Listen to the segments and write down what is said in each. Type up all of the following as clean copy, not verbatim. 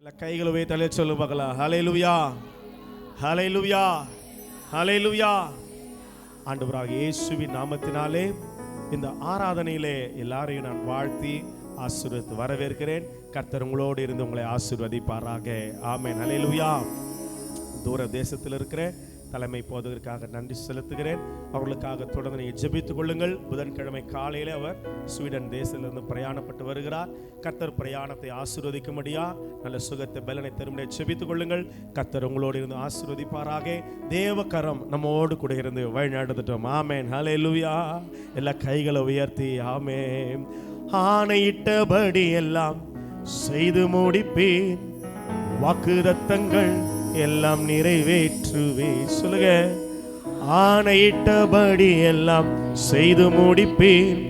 கைகளை வைத்தாலே சொல்லு பார்க்கலாம். ஹல்லேலூயா, ஹல்லேலூயா, ஹல்லேலூயா. ஆண்டவராக இயேசுவின் நாமத்தினாலே இந்த ஆராதனையிலே எல்லாரையும் நான் வாழ்த்தி ஆசீர்வதித்து வரவேற்கிறேன். கர்த்தர் உங்களோடு இருந்து உங்களை ஆசீர்வதிப்பாராக. ஆமென். ஹல்லேலூயா. தூர தேசத்தில் இருக்கிற தலைமை போதகருக்காக நன்றி செலுத்துகிறேன். அவர்களுக்காக தொடர்ந்து நீங்கள் ஜெபித்துக் கொள்ளுங்கள். புதன்கிழமை காலையில் அவர் ஸ்வீடன் தேசத்திலிருந்து பிரயாணப்பட்டு வருகிறார். கர்த்தர் பிரயாணத்தை ஆசீர்வதிக்கும்படியா நல்ல சுகத்தை பலனை தரும்படி ஜெபித்துக் கொள்ளுங்கள். கர்த்தர் உங்களோடு இருந்து ஆசீர்வதிப்பாராக. தேவகரம் நம்மோடு கூட இருந்து வழி நடந்துட்டோம். ஆமென். ஹல்லேலூயா. எல்லா கைகளை உயர்த்தி ஆமென். ஆணையிட்டபடி எல்லாம் செய்து முடிப்பேன், வாக்குத்தத்தங்கள் எல்லாம் நிறைவேற்றுவே. சொல்லுங்க. ஆணையிட்டபடி எல்லாம் செய்து முடிப்பேன்,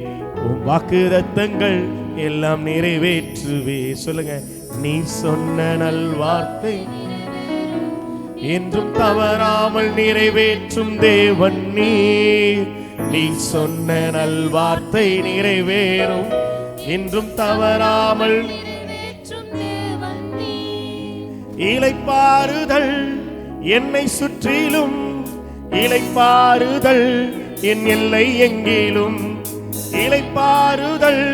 உன் வாக்குத்தத்தங்கள் எல்லாம் நிறைவேற்றுவே. சொல்லுங்க. நீ சொன்ன நல்வார்த்தை என்றும் தவறாமல் நிறைவேற்றும் தேவன் நீர். நீ சொன்ன நல்வார்த்தை நிறைவேறும் என்றும் தவறாமல். இளைப்பாறுதல் என்னை சுற்றிலும், இளைப்பாறுதல் என் எல்லை எங்கிலும். இளைப்பாறுதல்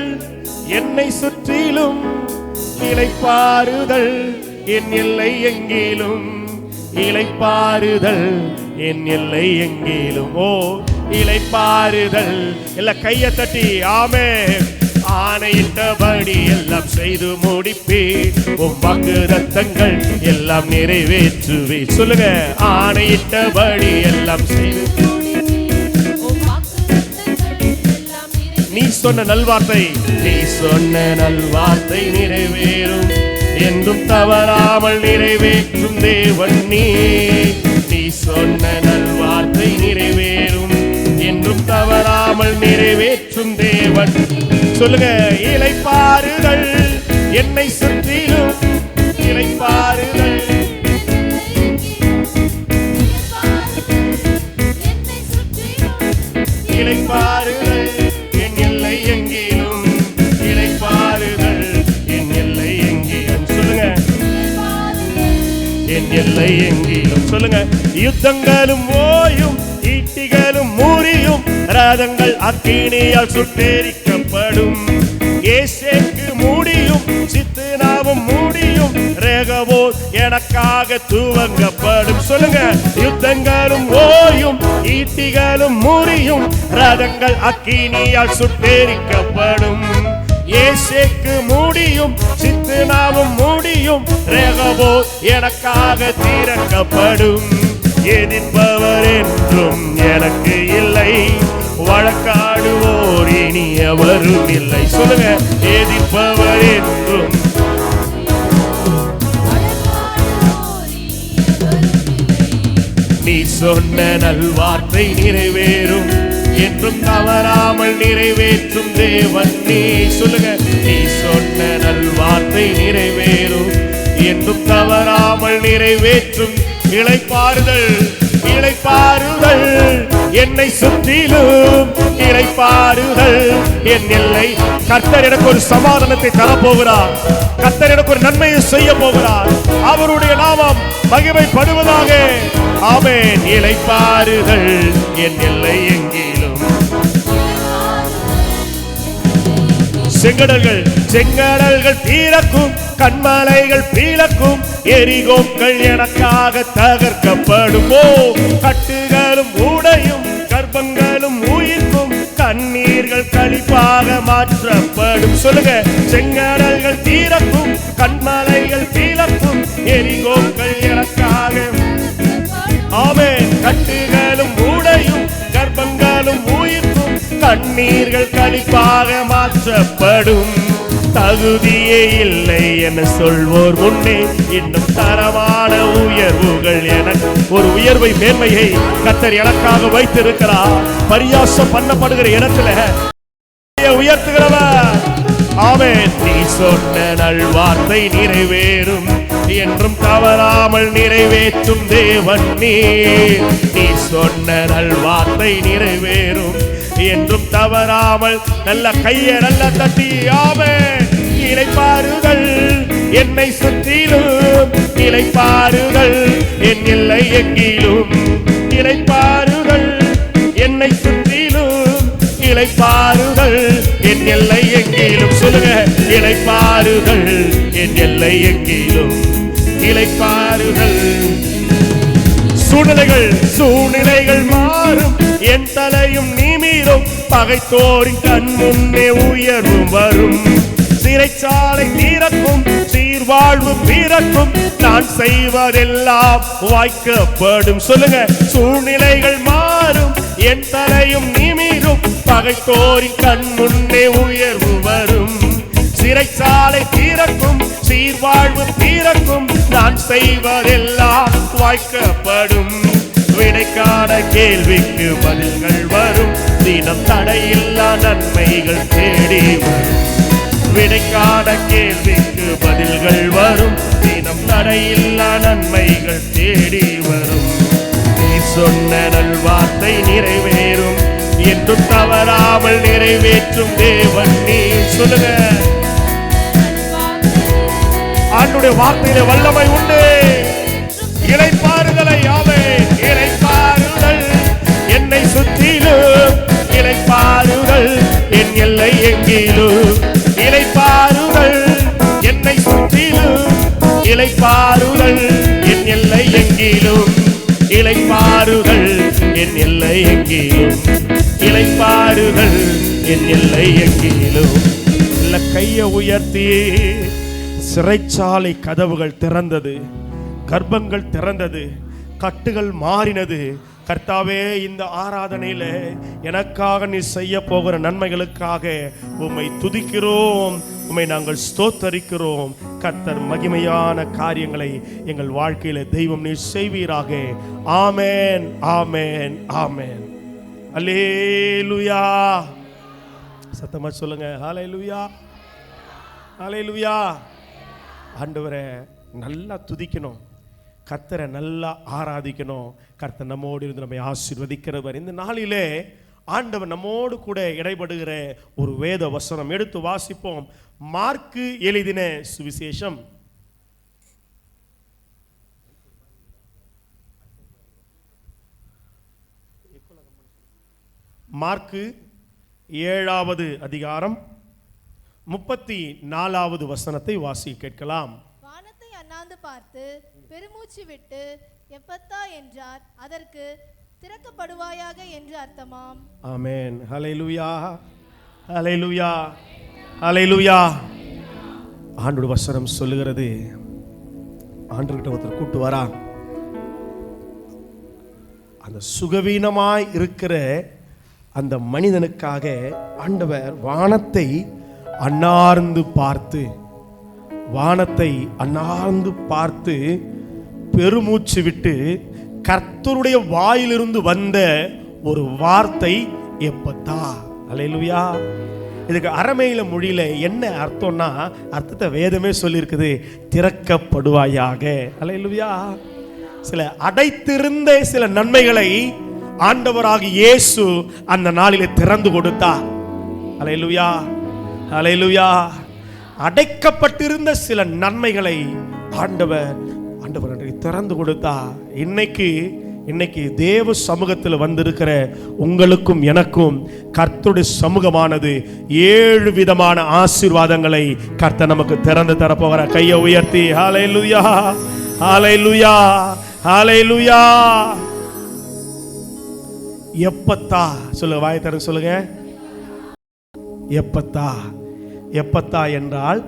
என்னை சுற்றிலும், இளைப்பாறுதல் என் எல்லை எங்கிலும். இளைப்பாறுதல் என் எல்லை எங்கிலும். ஓ இளைப்பாறுதல். எல்லா கையை தட்டி ஆமென். ஆணையிட்டபடி எல்லாம் செய்து முடிப்பேன், உன் வாக்குத்தத்தங்கள் எல்லாம் நிறைவேற்றுவே. சொல்லுங்க. ஆணையிட்டபடி எல்லாம் செய்து. நீ சொன்ன நல்வார்த்தை, நீ சொன்ன நல்வார்த்தை நிறைவேறும் என்றும் தவறாமல் நிறைவேற்றும் தேவன் நீ. நீ சொன்ன நல்வார்த்தை நிறைவேறும் என்றும் தவறாமல் நிறைவேற்றும் தேவன். சொல்லுங்க. இளைப்பாறுதல் என்னை சுற்றிலும், இளைப்பாறுதல். இளைப்பாறுதல் என் எல்லை எங்கிலும், இளைப்பாறுதல் என் எல்லை எங்கிலும். சொல்லுங்க. என் எல்லை எங்கிலும். சொல்லுங்க. யுத்தங்களும் ஓயும், ஈட்டிகளும் முறியும், ரதங்கள் அக்கினியால் சுட்டெரிக்கப்படும். ஏசேக்கு முடியும், சித்னாவும் முடியும், ரேகவோத் எனக்காக துவங்கப்படும். சொல்லுங்க. யுத்தங்களும் ஓயும், ஈட்டிகளும் முறியும், ரதங்கள் அக்கினியால் சுட்டெரிக்கப்படும். ஏசேக்கு முடியும், சித்னாவும் முடியும், ரேகவோத் எனக்காக திறக்கப்படும். எதிர்ப்பவர் என்றும் எனக்கு இல்லை, வழக்காடுவோர் இனி எவரும் இல்லை. சொல்லுங்க. எதிர்ப்பவர் என்றும். நீ சொன்ன நல்வார்த்தை நிறைவேறும் என்றும் தவறாமல் நிறைவேற்றும் தேவன் நீ. சொல்லுங்க. நீ சொன்ன நல்வார்த்தை நிறைவேறும் என்றும் தவறாமல் நிறைவேற்றும். இளைப்பாறுதல், இளைப்பாறுதல் என்னை சுற்றிலும், இளைப்பாறுதல் என் எல்லை. கர்த்தர் எனக்கு ஒரு சமாதானத்தை தரப்போகிறார். கர்த்தர் எனக்கு ஒரு நன்மையை செய்ய போகிறார். அவருடைய நாமம் மகிமைப்படுவதாக. ஆமென். இளைப்பாறுதல் என் எல்லை எங்கிலும். செங்கடல்கள் தீரக்கும், கண்மலைகள் பீழக்கும், எரிகோக்கள் எனக்காக தகர்க்கப்படும். ஓ கட்டுகளும் உடையும், கர்ப்பங்களும் உயிர்க்கும், கண்ணீர்கள் களிப்பாக மாற்றப்படும். சொல்லுங்க. செங்கடல்கள் தீரக்கும், கண்மலைகள் பீழக்கும், எரிகோக்கள் எனக்காக. ஆமென். கட்டுகளும் உடையும், கர்ப்பங்களும் உயிர்க்கும், கண்ணீர்கள் களிப்பாக மாற்றப்படும். தகுதியே இல்லை என சொல்வோர் முன்னே இன்னும் தரமான உயர்வுகள் என ஒரு உயர்வை மேன்மையை கர்த்தர் எனக்காக வைத்திருக்கிறார். பரியாசம் பண்ணப்படுகிற இடத்துல உயர்த்துகிறவர். ஆமென். நீ சொன்ன நல்வார்த்தை நிறைவேறும் என்றும் தவறாமல் நிறைவேற்றும் தேவன் நீ. நீ சொன்ன நல்வார்த்தை நிறைவேறும் என்றும் தவறாமல். நல்ல கையை நல்ல தட்டி ஆமென். இளைப்பாறுதல் என்னை சுற்றிலும் இளைப்பாறுதல், என் எல்லை எங்கிலும் இளைப்பாறுதல், என்னை சுற்றிலும் இளைப்பாறுதல், என் எல்லை எங்கிலும். சொல்லுங்க, இளைப்பாறுதல், என் எல்லை எங்கிலும் இளைப்பாறுதல். சூழ்நிலைகள் மாறும், என் தலையும் நிமிரும், பகைத்தோரின் கண் முன்னே உயர்வும் வரும். சிறைச்சாலை தீரக்கும், சீர்வாழ்வு பிறக்கும், நான் செய்வதெல்லாம் வாய்க்கப்படும். சொல்லுங்க, சூழ்நிலைகள் மாறும், என் தலையும் நிமிரும், பகைத்தோரின் கண் முன்னே உயர்வு வரும். சிறைச்சாலை தீரக்கும், சீர்வாழ்வு பிறக்கும், நான் செய்வதெல்லாம் வாய்க்கப்படும். விடைக்கான கேள்விக்கு பதில்கள் வரும், தினம் தடையில்லா நன்மைகள் தேடி வரும். விடைக்கான கேள்விக்கு பதில்கள் வரும், தினம் தடையில்லா நன்மைகள் தேடி வரும். நீ சொன்ன நல்வார்த்தை நிறைவேறும், என்றும் தவறாமல் நிறைவேற்றும் தேவன் நீ. சொல்லுங்க, ஆண்டுடைய வார்த்தையிலே வல்லமை உண்டு. இளைப்பாறுதலை யாவே இளைப்பாறுதல், என்னை சுற்றிலும் இளைப்பாறுதல், என் எல்லை எங்கிலும் இளைப்பாறுதல், என்னை சுற்றிலும் இளைப்பாறுதல், என் எல்லை எங்கிலும் இளைப்பாறுதல், என் எல்லை எங்கிலும் இளைப்பாறுதல், என் எல்லை எங்கிலும். இல்ல கையை உயர்த்தி, சிறைச்சாலை கதவுகள் திறந்தது, கர்ப்பங்கள் திறந்தது, கட்டுகள் மாறினது. கர்த்தாவே, இந்த ஆராதனையில எனக்காக நீ செய்ய போகிற நன்மைகளுக்காக உம்மை துதிக்கிறோம், உம்மை நாங்கள் ஸ்தோத்தரிக்கிறோம். கர்த்தர் மகிமையான காரியங்களை எங்கள் வாழ்க்கையில தெய்வம் நீ செய்வீராக. ஆமென், ஆமென், ஆமென். அல்லேலூயா. சத்தமா சொல்லுங்க, ஹல்லேலூயா, ஹல்லேலூயா. ஆண்டவரை நல்லா துதிக்கணும், கர்த்தரை நல்லா ஆராதிக்கணும். கர்த்தர் நம்மோடு இருந்து நம்மை ஆசீர்வதிக்கிறவர். இந்த நாளிலே ஆண்டவர் நம்மோடு கூட இடைபடுகிற ஒரு வேத வசனம் எடுத்து வாசிப்போம். மார்க்கு எழுதின சுவிசேஷம் மார்க்கு 7வது அதிகாரம் 34வது வசனத்தை வாசி கேட்கலாம். வானத்தை அண்ணாந்து பார்த்து பெருமூச்சு விட்டு எப்பத்தா என்றார், அதற்கு திறக்கப்படுவாயாக என்று அர்த்தமாம். ஆமென். ஹல்லேலூயா, ஹல்லேலூயா, ஹல்லேலூயா. ஆண்டவருடைய வசனம் சொல்லுகிறது, ஆண்டவர்கிட்ட ஒருத்தர் கூட்டு வரா. அந்த சுகவீனமாய் இருக்கிற அந்த மனிதனுக்காக ஆண்டவர் வானத்தை அண்ணார்ந்து பார்த்து, வானத்தை அண்ணார்ந்து பார்த்து பெருமூச்சு விட்டு கர்த்தருடைய வாயிலிருந்து வந்த ஒரு வார்த்தை எப்பத்தா. அல்லேலூயா. இதுக்கு அரமேயில மொழியில என்ன அர்த்தம்னா, அர்த்தத்தை வேதமே சொல்லியிருக்குது, திறக்கப்படுவாயாக. அல்லேலூயா. சில அடைத்திருந்த சில நன்மைகளை ஆண்டவராகிய இயேசு அந்த நாளிலே திறந்து கொடுத்தார். அல்லேலூயா, அல்லேலூயா. அடைக்கப்பட்டிருந்த சில நன்மைகளை ஆண்டவர் திறந்து கொடுத்தார். இன்னைக்கு தேவ சமூகத்தில் வந்திருக்கிற உங்களுக்கும் எனக்கும் கர்த்தருடைய சமூகமானது 7 விதமான ஆசீர்வாதங்களை கர்த்தர் நமக்கு திறந்து தரப்போகிற. கையை உயர்த்தி ஹல்லேலூயா, ஹல்லேலூயா, ஹல்லேலூயா. எப்பத்தா சொல்லுங்க, வாயை திறந்து சொல்லுங்க. எப்பத்தா, எப்பத்தா என்றால்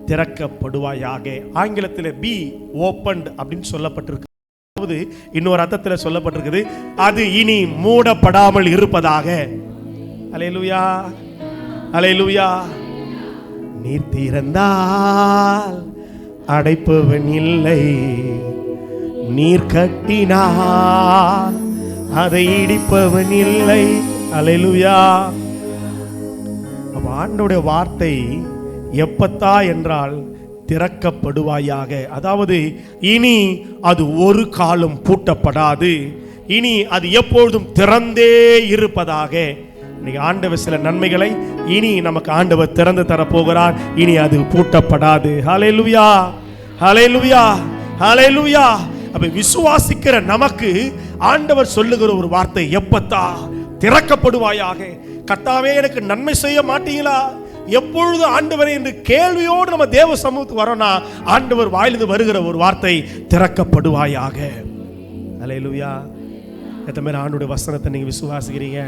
திறக்கப்படுவாயாக. ஆங்கிலத்தில் பி ஓபன்ட் அப்படின்னு சொல்லப்பட்டிருக்கு. அதாவது இன்னொரு அர்த்தத்தில் சொல்லப்பட்டிருக்குது, அது இனி மூடப்படாமல் இருப்பதாக. அல்லேலூயா, அல்லேலூயா. நீர் திறந்தால் அடைப்பவன் இல்லை, நீர் கட்டினால் அதை இடிப்பவன் இல்லை. அல்லேலூயா. ஆண்டவருடைய வார்த்தை எப்பத்தா என்றால் திறக்கப்படுவாயாக. அதாவது இனி அது ஒரு காலம் பூட்டப்படாது, இனி அது எப்பொழுதும் திறந்தே இருப்பதாக. இன்னைக்கு ஆண்டவர் சில நன்மைகளை இனி நமக்கு ஆண்டவர் திறந்து தரப்போகிறார், இனி அது பூட்டப்படாது. ஹல்லேலூயா. ஹல்லேலூயா, ஹல்லேலூயா. அப்ப விசுவாசிக்கிற நமக்கு ஆண்டவர் சொல்லுகிற ஒரு வார்த்தை, எப்பத்தா திறக்கப்படுவாயாக. கர்த்தாவே எனக்கு நன்மை செய்ய மாட்டீங்களா? எப்பொழுது ஆண்டவரே என்று கேள்வியோடு நம்ம தேவ சமூகத்துக்கு வரோம்னா ஆண்டவர் வாயிலிருந்து வருகிற ஒரு வார்த்தை, திறக்கப்படுவாயாக. ஹல்லேலூயா. எத்தனை பேர் ஆண்டவருடைய வசனத்தை நீங்க விசுவாசிக்கிறீங்க?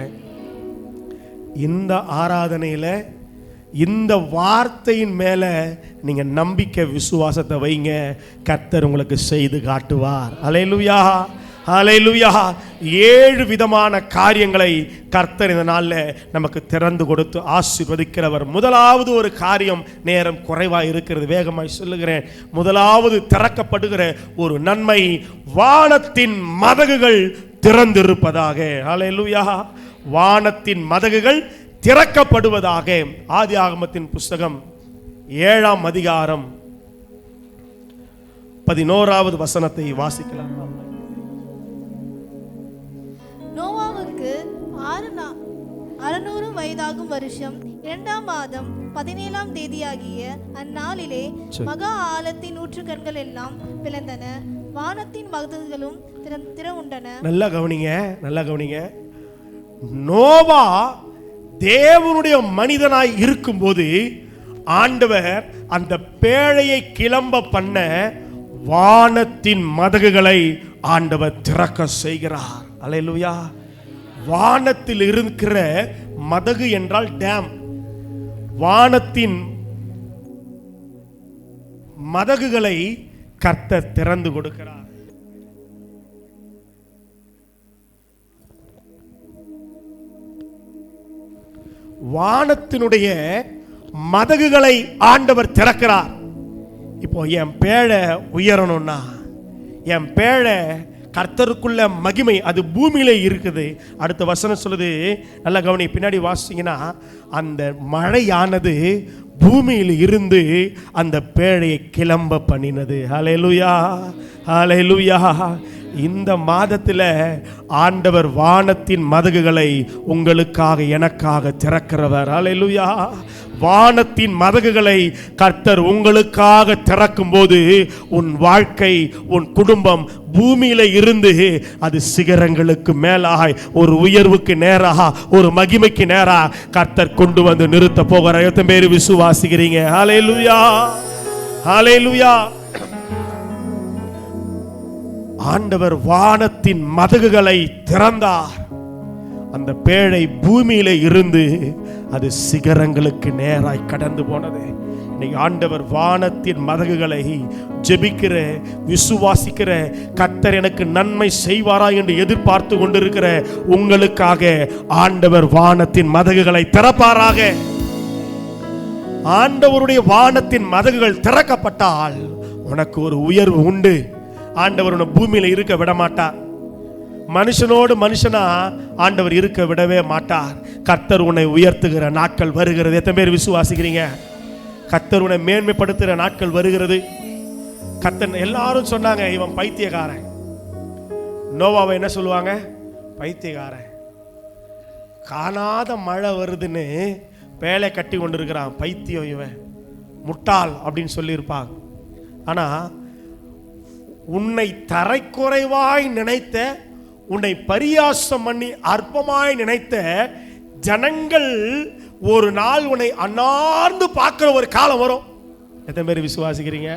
இந்த ஆராதனையில இந்த வார்த்தையின் மேல நீங்க நம்பிக்கை விசுவாசத்தை வைங்க, கர்த்தர் உங்களுக்கு செய்து காட்டுவார். ஹல்லேலூயா, ஹல்லேலூயா. 7 விதமான காரியங்களை கர்த்தர் இந்த நாளில் நமக்கு திறந்து கொடுத்து ஆசீர்வதிக்கிறவர். முதலாவது ஒரு காரியம், நேரம் குறைவாக இருக்கிறது, வேகமாய் சொல்லுகிறேன். முதலாவது திறக்கப்படுகிற ஒரு நன்மை, வானத்தின் மதகுகள் திறந்திருப்பதாக. ஹல்லேலூயா. வானத்தின் மதகுகள் திறக்கப்படுவதாக. ஆதியாகமத்தின் புஸ்தகம் 7ஆம் அதிகாரம் 11வது வசனத்தை வாசிக்கலாம். நோவாவுக்கு 600 வயதாகும் வருஷம் 2ஆம் மாதம் 17ஆம் தேதியாகிய அந்நாளிலே மகா ஆழத்தின் ஊற்றுக்கண்கள் எல்லாம் பிளந்தன, வானத்தின் மதகுகளும் திறவுண்டன. நல்லா கவனிங்க, நல்லா கவனிங்க. நோவா தேவனுடைய மனிதனாய் இருக்கும்போது ஆண்டவர் அந்த பேழையை கிளம்ப பண்ண வானத்தின் மதகுகளை ஆண்டவர் திறக்க செய்கிறார். அல்லேலூயா. வானத்தில் இருக்கிற மதகு என்றால் டேம். வானத்தின் மதகுகளை கர்த்தர் திறந்து கொடுக்கிறார். வானத்தினுடைய மதகுகளை ஆண்டவர் திறக்கிறார். இப்போ என் பேழை உயரணும்னா, என் பேழை கர்த்தருக்குள்ள மகிமை அது பூமியில இருக்குது. அடுத்த வசனம் சொல்லுது, நல்ல கவனி, பின்னாடி வாசிங்கன்னா, அந்த மழையானது பூமியில் இருந்து அந்த பேழையை கிளம்ப பண்ணினது. ஹல்லேலூயா, ஹல்லேலூயா. இந்த மாதத்தில் ஆண்டவர் வானத்தின் மதகுகளை உங்களுக்காக எனக்காக திறக்கிறவர். ஹல்லேலூயா. வானத்தின் மதகுகளை கர்த்தர் உங்களுக்காக திறக்கும் போது உன் வாழ்க்கை, உன் குடும்பம் பூமியில இருந்து அது சிகரங்களுக்கு மேலாய் ஒரு உயர்வுக்கு நேராக, ஒரு மகிமைக்கு நேராக கர்த்தர் கொண்டு வந்து நிறுத்த போகிற எத்தனை பேர் விசுவாசிக்கிறீங்க? ஹல்லேலூயா, ஹல்லேலூயா. ஆண்டவர் வானத்தின் மதகுகளை திறந்தார். அந்த பேழை பூமியில இருந்து அது சிகரங்களுக்கு நேராய் கடந்து போனது. இன்னைக்கு ஆண்டவர் வானத்தின் மதகுகளை ஜெபிக்கிற, விசுவாசிக்கிற, கர்த்தர் எனக்கு நன்மை செய்வாரா என்று எதிர்பார்த்து கொண்டிருக்கிற உங்களுக்காக ஆண்டவர் வானத்தின் மதகுகளை திறப்பாராக. ஆண்டவருடைய வானத்தின் மதகுகள் திறக்கப்பட்டால் உனக்கு ஒரு உயர்வு உண்டு. ஆண்டவர் உன்னை பூமியில இருக்க விட மாட்டார். மனுஷனோடு மனுஷனா ஆண்டவர் இருக்க விடவே மாட்டார். கர்த்தர் உன்னை உயர்த்துகிற நாட்கள் வருகிறது. எத்தனை பேர் விசுவாசிக்கிறீங்க? கர்த்தர் உன்னை மேன்மைப்படுத்துகிற நாட்கள் வருகிறது. கர்த்தர், எல்லாரும் சொன்னாங்க இவன் பைத்தியக்காரன். நோவாவை என்ன சொல்லுவாங்க? பைத்தியக்காரன். காணாத மழை வருதுன்னு பேழை கட்டி கொண்டிருக்கிறான், பைத்தியம் இவன், முட்டாள் அப்படின்னு சொல்லியிருப்பாங்க. ஆனா உன்னை தரைக்குறைவாய் நினைத்த, உன்னை பரியாசம் பண்ணி அற்பமாய் நினைத்த ஜனங்கள் ஒரு நாள் உன்னை அண்ணார்ந்து பார்க்கிற ஒரு காலம் வரும். எத்தனை பேர் விசுவாசிக்கிறீங்க?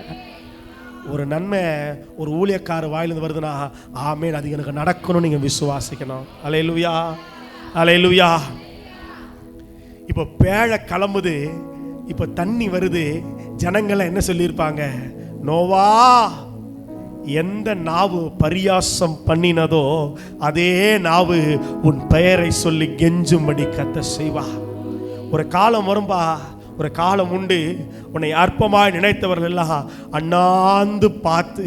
ஒரு நன்மை ஒரு ஊழியக்கார வாயிலிருந்து வருதுன்னா, ஆமென், அது எனக்கு நடக்கணும், நீங்க விசுவாசிக்கணும். அல்லேலூயா, அல்லேலூயா. இப்போ பேழை கிளம்புது, இப்போ தண்ணி வருது. ஜனங்களை என்ன சொல்லியிருப்பாங்க? நோவா, எந்த நாவு பரியாசம் பண்ணினதோ அதே நாவு உன் பெயரை சொல்லி கெஞ்சும்படி கர்த்தர் செய்வா. ஒரு காலம் வரும்பா, ஒரு காலம் உண்டு, உன்னை அற்பமாய் நினைத்தவர்கள் எல்லாம் அண்ணாந்து பார்த்து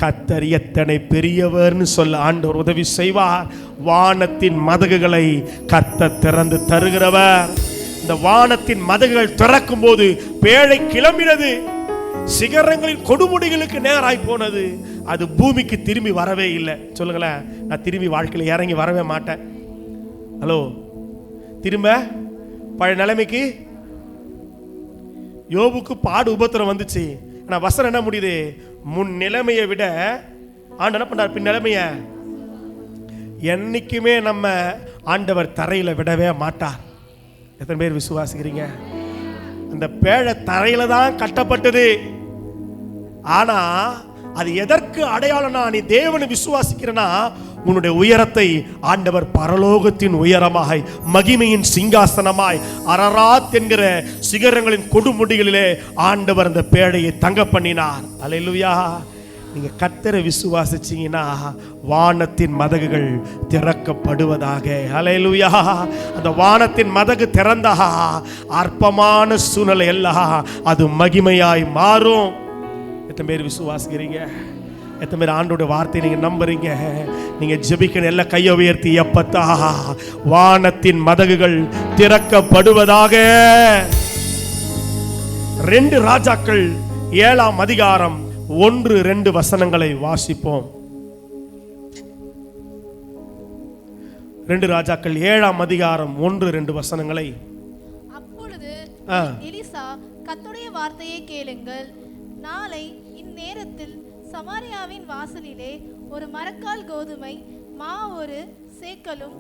கர்த்தர் எத்தனை பெரியவர்னு சொல்ல ஆண்டவர் உதவி செய்வார். வானத்தின் மதகுகளை கர்த்தர் திறந்து தருகிறவர். இந்த வானத்தின் மதகுகள் திறக்கும் போது பேழை கிளம்பினது, சிகரங்களின் கொடுமுடிகளுக்கு நேராய் போனது. அது பூமிக்கு திரும்பி வரவே இல்லை. சொல்லுங்களேன், நான் திரும்பி வாழ்க்கையில் இறங்கி வரவே மாட்டேன். ஹலோ, திரும்ப பழைய நிலைமைக்கு. யோபுக்கு பாடு உபத்திரம் வந்துச்சு, நான் வசனம் என்ன முடியுது, முன் நிலைமையை விட ஆண்டவர் என்ன பண்றார், பின் நிலைமைய என்னைக்குமே நம்ம ஆண்டவர் தரையில விடவே மாட்டார். எத்தனை பேர் விசுவாசிக்கிறீங்க? அந்த பேழை தரையில தான் கட்டப்பட்டது. ஆனா அது எதற்கு அடையாளம்னா, நீ தேவனை விசுவாசிக்கிறனா உன்னுடைய உயரத்தை ஆண்டவர் பரலோகத்தின் உயரமாய் மகிமையின் சிங்காசனமாய் அரராத் என்கிற சிகரங்களின் கொடுமுடிகளிலே ஆண்டவர் அந்த பேழையை தங்க பண்ணினார். அல்லேலூயா. நீங்க கர்த்தரை விசுவாசிச்சீங்கன்னா வானத்தின் மதகுகள் திறக்கப்படுவதாக. அல்லேலூயா. அந்த வானத்தின் மதகு திறந்தா அற்பமான சூழ்நிலை எல்லாம் அது மகிமையாய் மாறும். எத்தனை பேர் விசுவாசிக்கிறீங்க? எத்தனை பேர் ஆண்டோட வார்த்தையை நீங்க நம்புறீங்க? நீங்க ஜெபிக்கணும். எல்லாம் கையை உயர்த்தி, எப்பத்தா வானத்தின் மதகுகள் திறக்கப்படுவதாக. 2 ராஜாக்கள் 7ஆம் அதிகாரம் 1-2 வசனங்களை வாசிப்போம். 2 ராஜாக்கள் 7ஆம் அதிகாரம் 1-2 வசனங்களை. அப்பொழுது எலிசா, கர்த்தருடைய வார்த்தையை கேளுங்கள். நாளை இந்நேரத்தில் சமாரியாவின் வாசலிலே ஒரு மரக்கால் கோதுமை மா 1 சேக்கலும்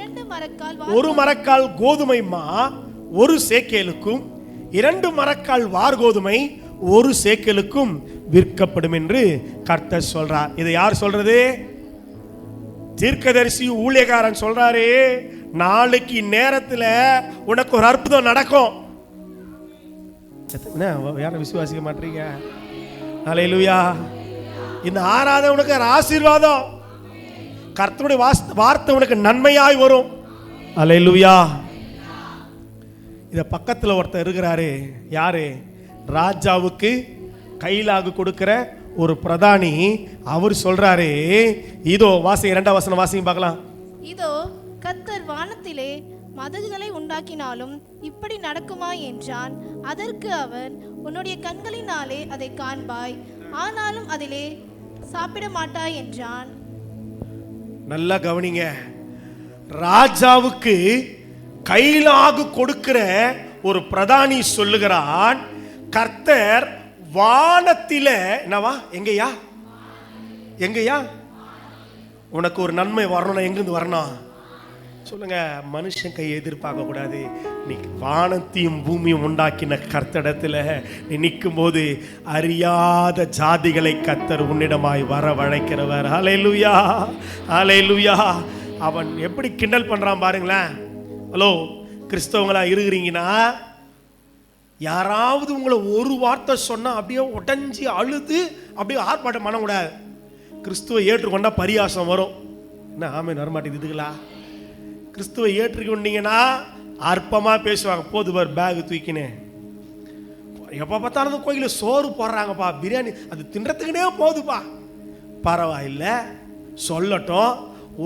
2 மரக்கால் ஒரு மரக்கால் கோதுமை மா 1 சேக்கேலுக்கும் 2 மரக்கால் வார் கோதுமை 1 சேக்கலுக்கும் விற்கப்படும் என்று கர்த்தர் சொல்றார். இதை யார் சொல்றது? தீர்க்கதரிசி ஊழியக்காரன் சொல்றாரு. நாளைக்கு நேரத்தில் உனக்கு ஒரு அற்புதம் நடக்கும். யாரும் விசுவாசிக்க மாட்டீங்க? அல்லேலூயா. இந்த ஆராதனை உனக்கு ஆசீர்வாதம். கர்த்தருடைய வார்த்தை உனக்கு நன்மையாய் வரும். அல்லேலூயா. இத பக்கத்தில் ஒருத்தர் இருக்கிறாரு. யாரு? ராஜாவுக்கு கைலாகு கொடுக்கிற ஒரு பிரதானி. அவர் சொல்றாரு, இதோ வாசி 2ஆம் வசனம் வாசிங்க பார்க்கலாம். இதோ கர்த்தர் வானத்திலே மதகுகளை உண்டாக்கினாலும் இப்படி நடக்குமா என்றான். அதற்கு அவன், உன்னுடைய கண்களினாலே அதை காண்பாய், ஆனாலும் அதிலே சாப்பிட மாட்டாய் என்றான். நல்லா கவனிங்க. ராஜாவுக்கு கைலாகு கொடுக்கிற ஒரு பிரதானி சொல்லுகிறான், கர்த்தர் வானத்தில என்னவா, எங்கயா எங்கயா உனக்கு ஒரு நன்மை வரணும். எங்கிருந்து வரணும் சொல்லுங்க. மனுஷன் கையை எதிர்பார்க்க கூடாது. நீ வானத்தையும் பூமியும் உண்டாக்கின கர்த்தரிடத்துல நீ நிற்கும் போது அறியாத ஜாதிகளை கர்த்தர் உன்னிடமாய் வரவழைக்கிறவர். அல்லேலூயா, அல்லேலூயா. அவன் எப்படி கிண்டல் பண்றான் பாருங்களேன். ஹலோ, கிறிஸ்தவங்களா இருக்கிறீங்கன்னா யாராவது உங்களை ஒரு வார்த்தை சொன்னா அப்படியே உடஞ்சி அழுது அப்படியே ஆர்ப்பாட்டம் பண்ணக்கூடாது. கிறிஸ்துவை ஏற்றுக்கொண்டா பரியாசம் வரும். என்ன ஆமே வரமாட்டேங்குது இதுங்களா? கிறிஸ்துவை ஏற்றுக்கொண்டீங்கன்னா அற்பமா பேசுவாங்க. போது பார் பேக் தூக்கினேன், எப்போ பார்த்தாலும் கோயிலில் சோறு போடுறாங்கப்பா, பிரியாணி அது தின்றதுக்குனே போதுப்பா. பரவாயில்ல, சொல்லட்டும்.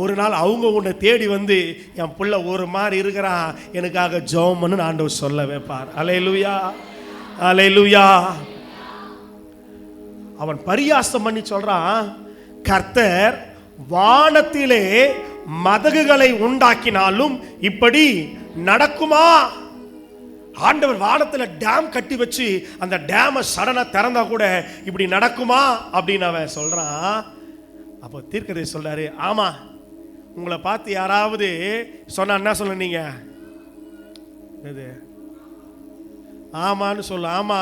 ஒரு நாள் அவங்க உன்னை தேடி வந்து என் பிள்ளை ஒரு மாதிரி இருக்கிறான், எனக்காக ஜெபம் பண்ணு ஆண்டவர் சொல்ல வைப்பார். அல்லேலூயா, அல்லேலூயா. அவன் பரியாசம் பண்ணி சொல்றான், கர்த்தர் வானத்திலே மதகுகளை உண்டாக்கினாலும் இப்படி நடக்குமா? ஆண்டவர் வானத்துல டேம் கட்டி வச்சு அந்த டேமை சடனா திறந்தா கூட இப்படி நடக்குமா அப்படின்னு அவன் சொல்றான். அப்போ தீர்க்கதரிசி சொல்றாரு, ஆமா, உங்களை பார்த்து யாராவது சொன்னா என்ன சொல்ல நீங்க? ஆமான்னு சொல்ல. ஆமா,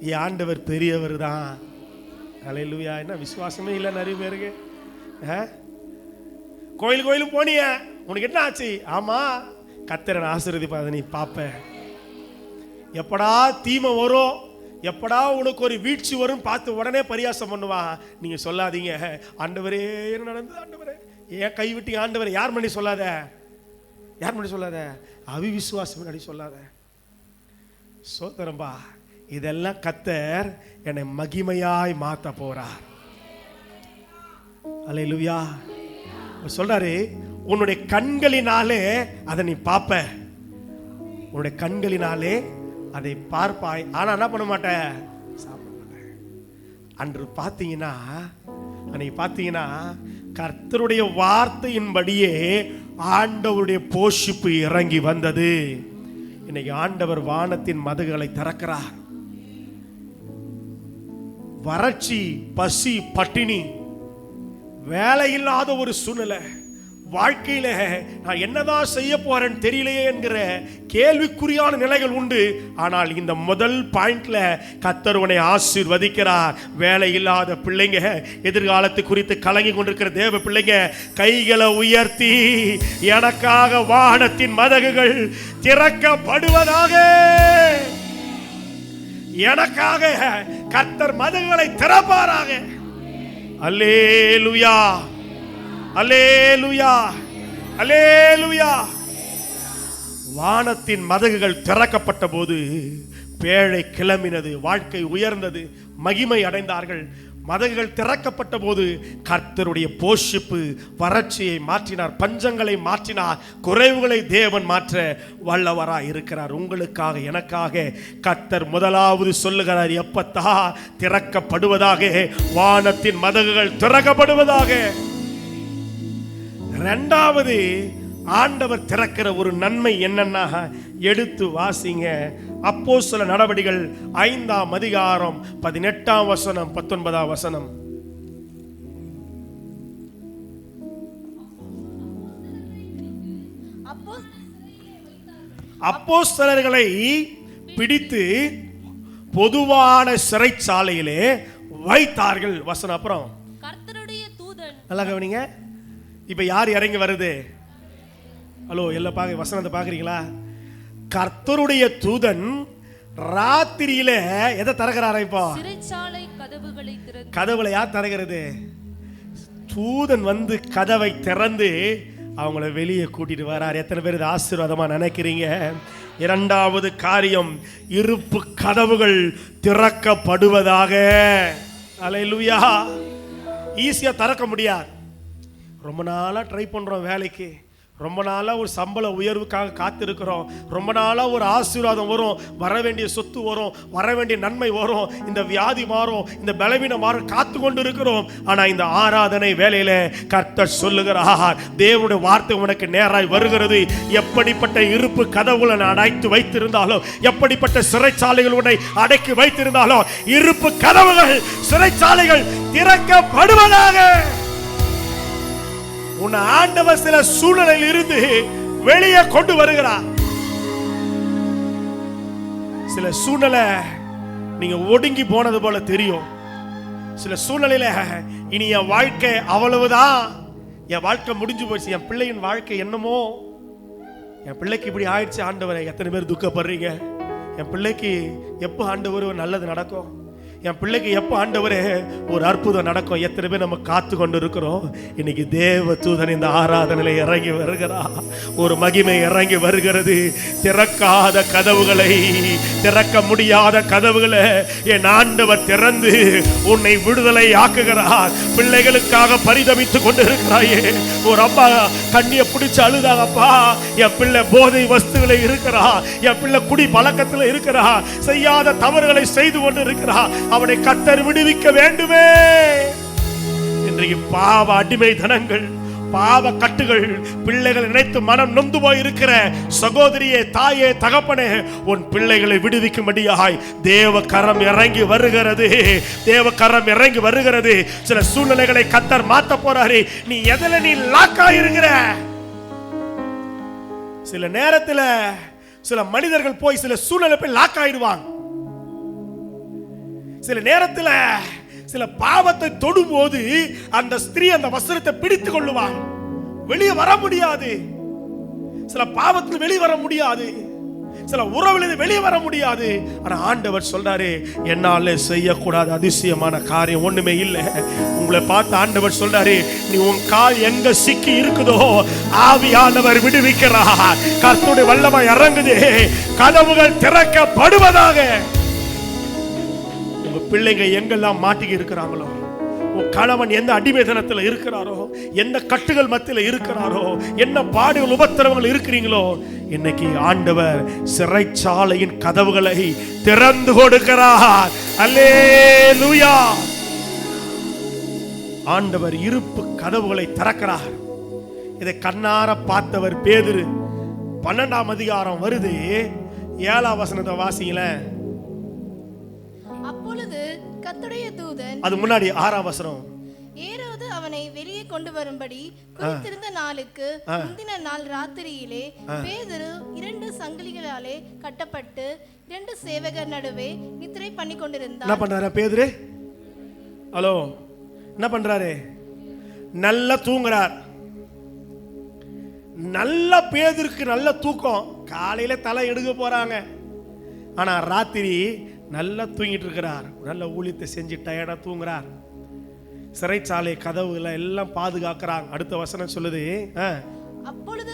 என் ஆண்டவர் பெரியவர் தான். அல்லேலூயா. என்ன விசுவாசமே இல்லை நிறைய பேருக்கு. கோயிலும் போனிய, உனக்கு என்ன ஆச்சு? ஆமா, கர்த்தரை ஆசீர்வதிப்பாத நீ பாப்ப. எப்படா தீமை வரும், எப்படா உனக்கு ஒரு வீழ்ச்சி வரும் பார்த்து உடனே பரியாசம் பண்ணுவான். நீங்க சொல்லாதீங்க, ஆண்டவரே என்ன நடந்தது, ஆண்டவரே ஏன் கை விட்டு, ஆண்டவரே யார் பண்ணி சொல்லாத, யார் பண்ணி சொல்லாத, அவிவிசுவாசம் முன்னாடி சொல்லாத. சோதரம்பா, இதெல்லாம் கர்த்தர் என்னை மகிமையாய் மாத்த போறார். அல்லேலூயா. சொல்றாரு, உன்னுடைய கண்களினாலே அதை நீ பார்ப்ப, உன்னுடைய கண்களினாலே அதை பார்ப்பாய், ஆனா என்ன பண்ண மாட்ட, சாப்பிட மாட்ட. அன்று பார்த்தீங்கன்னா, அன்னைக்கு பார்த்தீங்கன்னா கர்த்தருடைய வார்த்தையின்படியே ஆண்டவருடைய போஷிப்பு இறங்கி வந்தது. இன்னைக்கு ஆண்டவர் வானத்தின் மதகுகளை திறக்கிறார். வறட்சி, பசி, பட்டினி, வேலை இல்லாத ஒரு சூழ்நிலை, வாழ்க்கையில நான் என்னதான் செய்ய போறேன்னு தெரியலையே என்கிற கேள்விக்குறியான நிலைகள் உண்டு. ஆனால் இந்த முதல் பாயிண்ட்ல கர்த்தர் உன்னை ஆசீர்வதிக்கிறார். வேலை இல்லாத பிள்ளைங்க, எதிர்காலத்து குறித்து கலங்கி கொண்டிருக்கிற தேவ பிள்ளைங்க, கைகளை உயர்த்தி எனக்காக வானத்தின் மதகுகள் திறக்கப்படுவதாக. எனக்காக கர்த்தர் மதகுகளை திறப்பாராக. அல்லேலூயா, அல்லேலூயா, அல்லேலூயா. வானத்தின் மதகுகள் திறக்கப்பட்ட போது பேழை கிளம்பினது, வாழ்க்கை உயர்ந்தது, மகிமை அடைந்தார்கள். மதகுகள் திறக்கப்பட்ட போது கர்த்தருடைய போஷிப்பு வறட்சியை மாற்றினார், பஞ்சங்களை மாற்றினார், குறைவுகளை தேவன் மாற்ற வல்லவராய் இருக்கிறார். உங்களுக்காக எனக்காக கர்த்தர் முதலாவது சொல்லுகிறார், எப்பத்தா திறக்கப்படுவதாக, வானத்தின் மதகுகள் திறக்கப்படுவதாக. இரண்டாவது ஆண்டவர் திறக்கிற ஒரு நன்மை என்னன்னா, எடுத்து வாசிங்க. அப்போஸ்தல நடவடிக்கைகள் 5ஆம் அதிகாரம் 18ஆம் வசனம் 19ஆம் வசனம். அப்போஸ்தலர்களை பிடித்து பொதுவான சிறைச்சாலையிலே வைத்தார்கள். வசனம் அப்புறம் கர்த்தருடைய தூதன். நல்லா கவனிங்க. இப்ப யார் இறங்கி வருது? ஹலோ, எல்லாம் பாக்க வசனத்தை பாக்குறீங்களா? கர்த்தருடைய தூதன் ராத்திரியில எதை திறக்கிறாரா? இப்போ சிறைச்சாலை கதவுகளை திறந்து. கதவுகளை யார் திறக்கிறது? தூதன் வந்து கதவை திறந்து அவங்கள வெளியே கூட்டிட்டு வரார். எத்தனை பேர் இது ஆசீர்வாதமா நினைக்கிறீங்க? இரண்டாவது காரியம், இருப்பு கதவுகள் திறக்கப்படுவதாக. அல்லேலூயா. ஈஸியா திறக்க முடியாது. ரொம்ப நாளா ட்ரை பண்றோம் வேலைக்கு, ரொம்ப நாளா ஒரு சம்பள உயர்வுக்காக காத்திருக்கிறோம், ரொம்ப நாளா ஒரு ஆசீர்வாதம் வரும், வர வேண்டிய சொத்து வரும், வர வேண்டிய நன்மை வரும், இந்த வியாதி மாறும், இந்த பலவீனம் மாறும், காத்து கொண்டு இருக்கிறோம். ஆனா இந்த ஆராதனை வேலையில கர்த்தர் சொல்லுகிறார், தேவனுடைய வார்த்தை உனக்கு நேராய் வருகிறது. எப்படிப்பட்ட இருப்பு கதவுகளை அடைத்து வைத்திருந்தாலும், எப்படிப்பட்ட சிறைச்சாலைகள் உன்னை அடக்கி வைத்திருந்தாலும், இருப்பு கதவுகள், சிறைச்சாலைகள் திறக்கப்படுவதாக. உன் ஆண்டவர் சில சூழ்நிலையில் இருந்து வெளியே கொண்டு வருகிறார். சில சூழ்நிலை நீங்க ஒடுங்கி போனது போல தெரியும். சில சூழ்நிலையில இனி என் வாழ்க்கை அவ்வளவுதான், என் வாழ்க்கை முடிஞ்சு போச்சு, என் பிள்ளையின் வாழ்க்கை என்னமோ, என் பிள்ளைக்கு இப்படி ஆயிடுச்சு ஆண்டவரை. எத்தனை பேர் துக்கப்படுறீங்க? என் பிள்ளைக்கு எப்போ ஆண்டவர் ஒரு நல்லது நடக்கும், என் பிள்ளைக்கு எப்போ ஆண்டவரே ஒரு அற்புதம் நடக்கும், எத்தனை பேர் நம்ம காத்து கொண்டு இருக்கிறோம். இன்னைக்கு தேவ தூதன் இந்த ஆராதனையில இறங்கி வருகிறார். ஒரு மகிமை இறங்கி வருகிறது. திறக்காத கதவுகளை, திறக்க முடியாத கதவுகளை என் ஆண்டவர் திறந்து உன்னை விடுதலை ஆக்குகிறார். பிள்ளைகளுக்காக பரிதவித்துக் கொண்டு இருக்கிறாயே. ஒரு அம்மா கண்ணியை பிடிச்சு அழுதாங்கப்பா, என் பிள்ளை போதை வஸ்துகளை இருக்கிறா, என் பிள்ளை குடி பழக்கத்தில் இருக்கிறா, செய்யாத தவறுகளை செய்து கொண்டு இருக்கிறா, அவனை கர்த்தர் விடுவிக்க வேண்டுமே. இன்றைக்கு பாவ அடிமை தனங்கள், பாவ கட்டுகள், பிள்ளைகள் நினைத்து மனம் நொந்து போய் இருக்கிற சகோதரியே, தாயே, தகப்பனே, உன் பிள்ளைகளை விடுவிக்கும்படியாய் தேவ கரம் இறங்கி வருகிறது. தேவ கரம் இறங்கி வருகிறது. சில சூழ்நிலைகளை கர்த்தர் மாத்த போறாரு. நீ எதில நீ லாக்கா இருக்கிற? சில நேரத்துல சில மனிதர்கள் போய் சில சூழ்நிலை போய் லாக் ஆயிடுவாங்க. சில நேரத்துல சில பாவத்தை தொடும்போது அந்த ஸ்திரீ அந்த வஸ்திரத்தை பிடித்துக் கொள்ளுவாங்க, வெளியே வர முடியாது. சில பாவத்தில் வெளியே வர முடியாது, சில உறவில் வெளியே வர முடியாது. ஆனா ஆண்டவர் சொல்றாரு, என்னால செய்யக்கூடாத அதிசயமான காரியம் ஒண்ணுமே இல்லை. உங்களை பார்த்து ஆண்டவர் சொல்றாரு, நீ உன் கால் எங்க சிக்கி இருக்குதோ ஆவியானவர் விடுவிக்கிறார். கர்த்தருடைய வல்லமை இறங்குது. கதவுகள் திறக்கப்படுவதாக. உங்க பிள்ளைங்க எங்கெல்லாம் மாட்டிக்கி இருக்கிறாங்களோ, உன் கணவன் எந்த அடிமைத்தனத்தில் இருக்கிறாரோ, எந்த கட்டுகள் மத்தியில் இருக்கிறாரோ, என்ன பாடுகள் உபத்திரவங்கள் இருக்கிறீங்களோ, இன்னைக்கு ஆண்டவர் சிறைச்சாலையின் கதவுகளை திறந்து கொடுக்கிறார். அல்லேலூயா. ஆண்டவர் இருப்பு கதவுகளை திறக்கிறார். இதை கண்ணார பார்த்தவர் பேதுரு. 12ஆம் அதிகாரம் வருது, 7ஆம் வசனத்தை வாசிங்களேன். அப்பொழுது கர்த்தருடைய தூதன் அது முன்னாடி 6ஆம் வசனம். ஏரோது அவனை வெளியே கொண்டு வரும்படி குறித்திருந்த நாளுக்கு முந்தின நாள் ராத்திரியிலே பேதுரு 2 சங்கிலிகளாலே கட்டப்பட்டு 2 சேவகர் நடுவே நித்திரை பண்ணி கொண்டிருந்தான். என்ன பண்றாரு பேதுரு? ஹலோ, என்ன பண்றாரு? நல்லா தூங்குறார். நல்ல பேதுருக்கு நல்ல தூக்கம். காலையில தலை எடுக்க போறாங்க, ஆனா ராத்திரி நல்லா தூங்கிட்டு இருக்கிறார். நல்ல ஊழியத்தை செஞ்சு டயர்டா தூங்குறார். சிறைச்சாலை கதவுகளை எல்லாம் பாதுகாக்கிறாங்க. அடுத்த வசனம் சொல்லுது, அப்பொழுது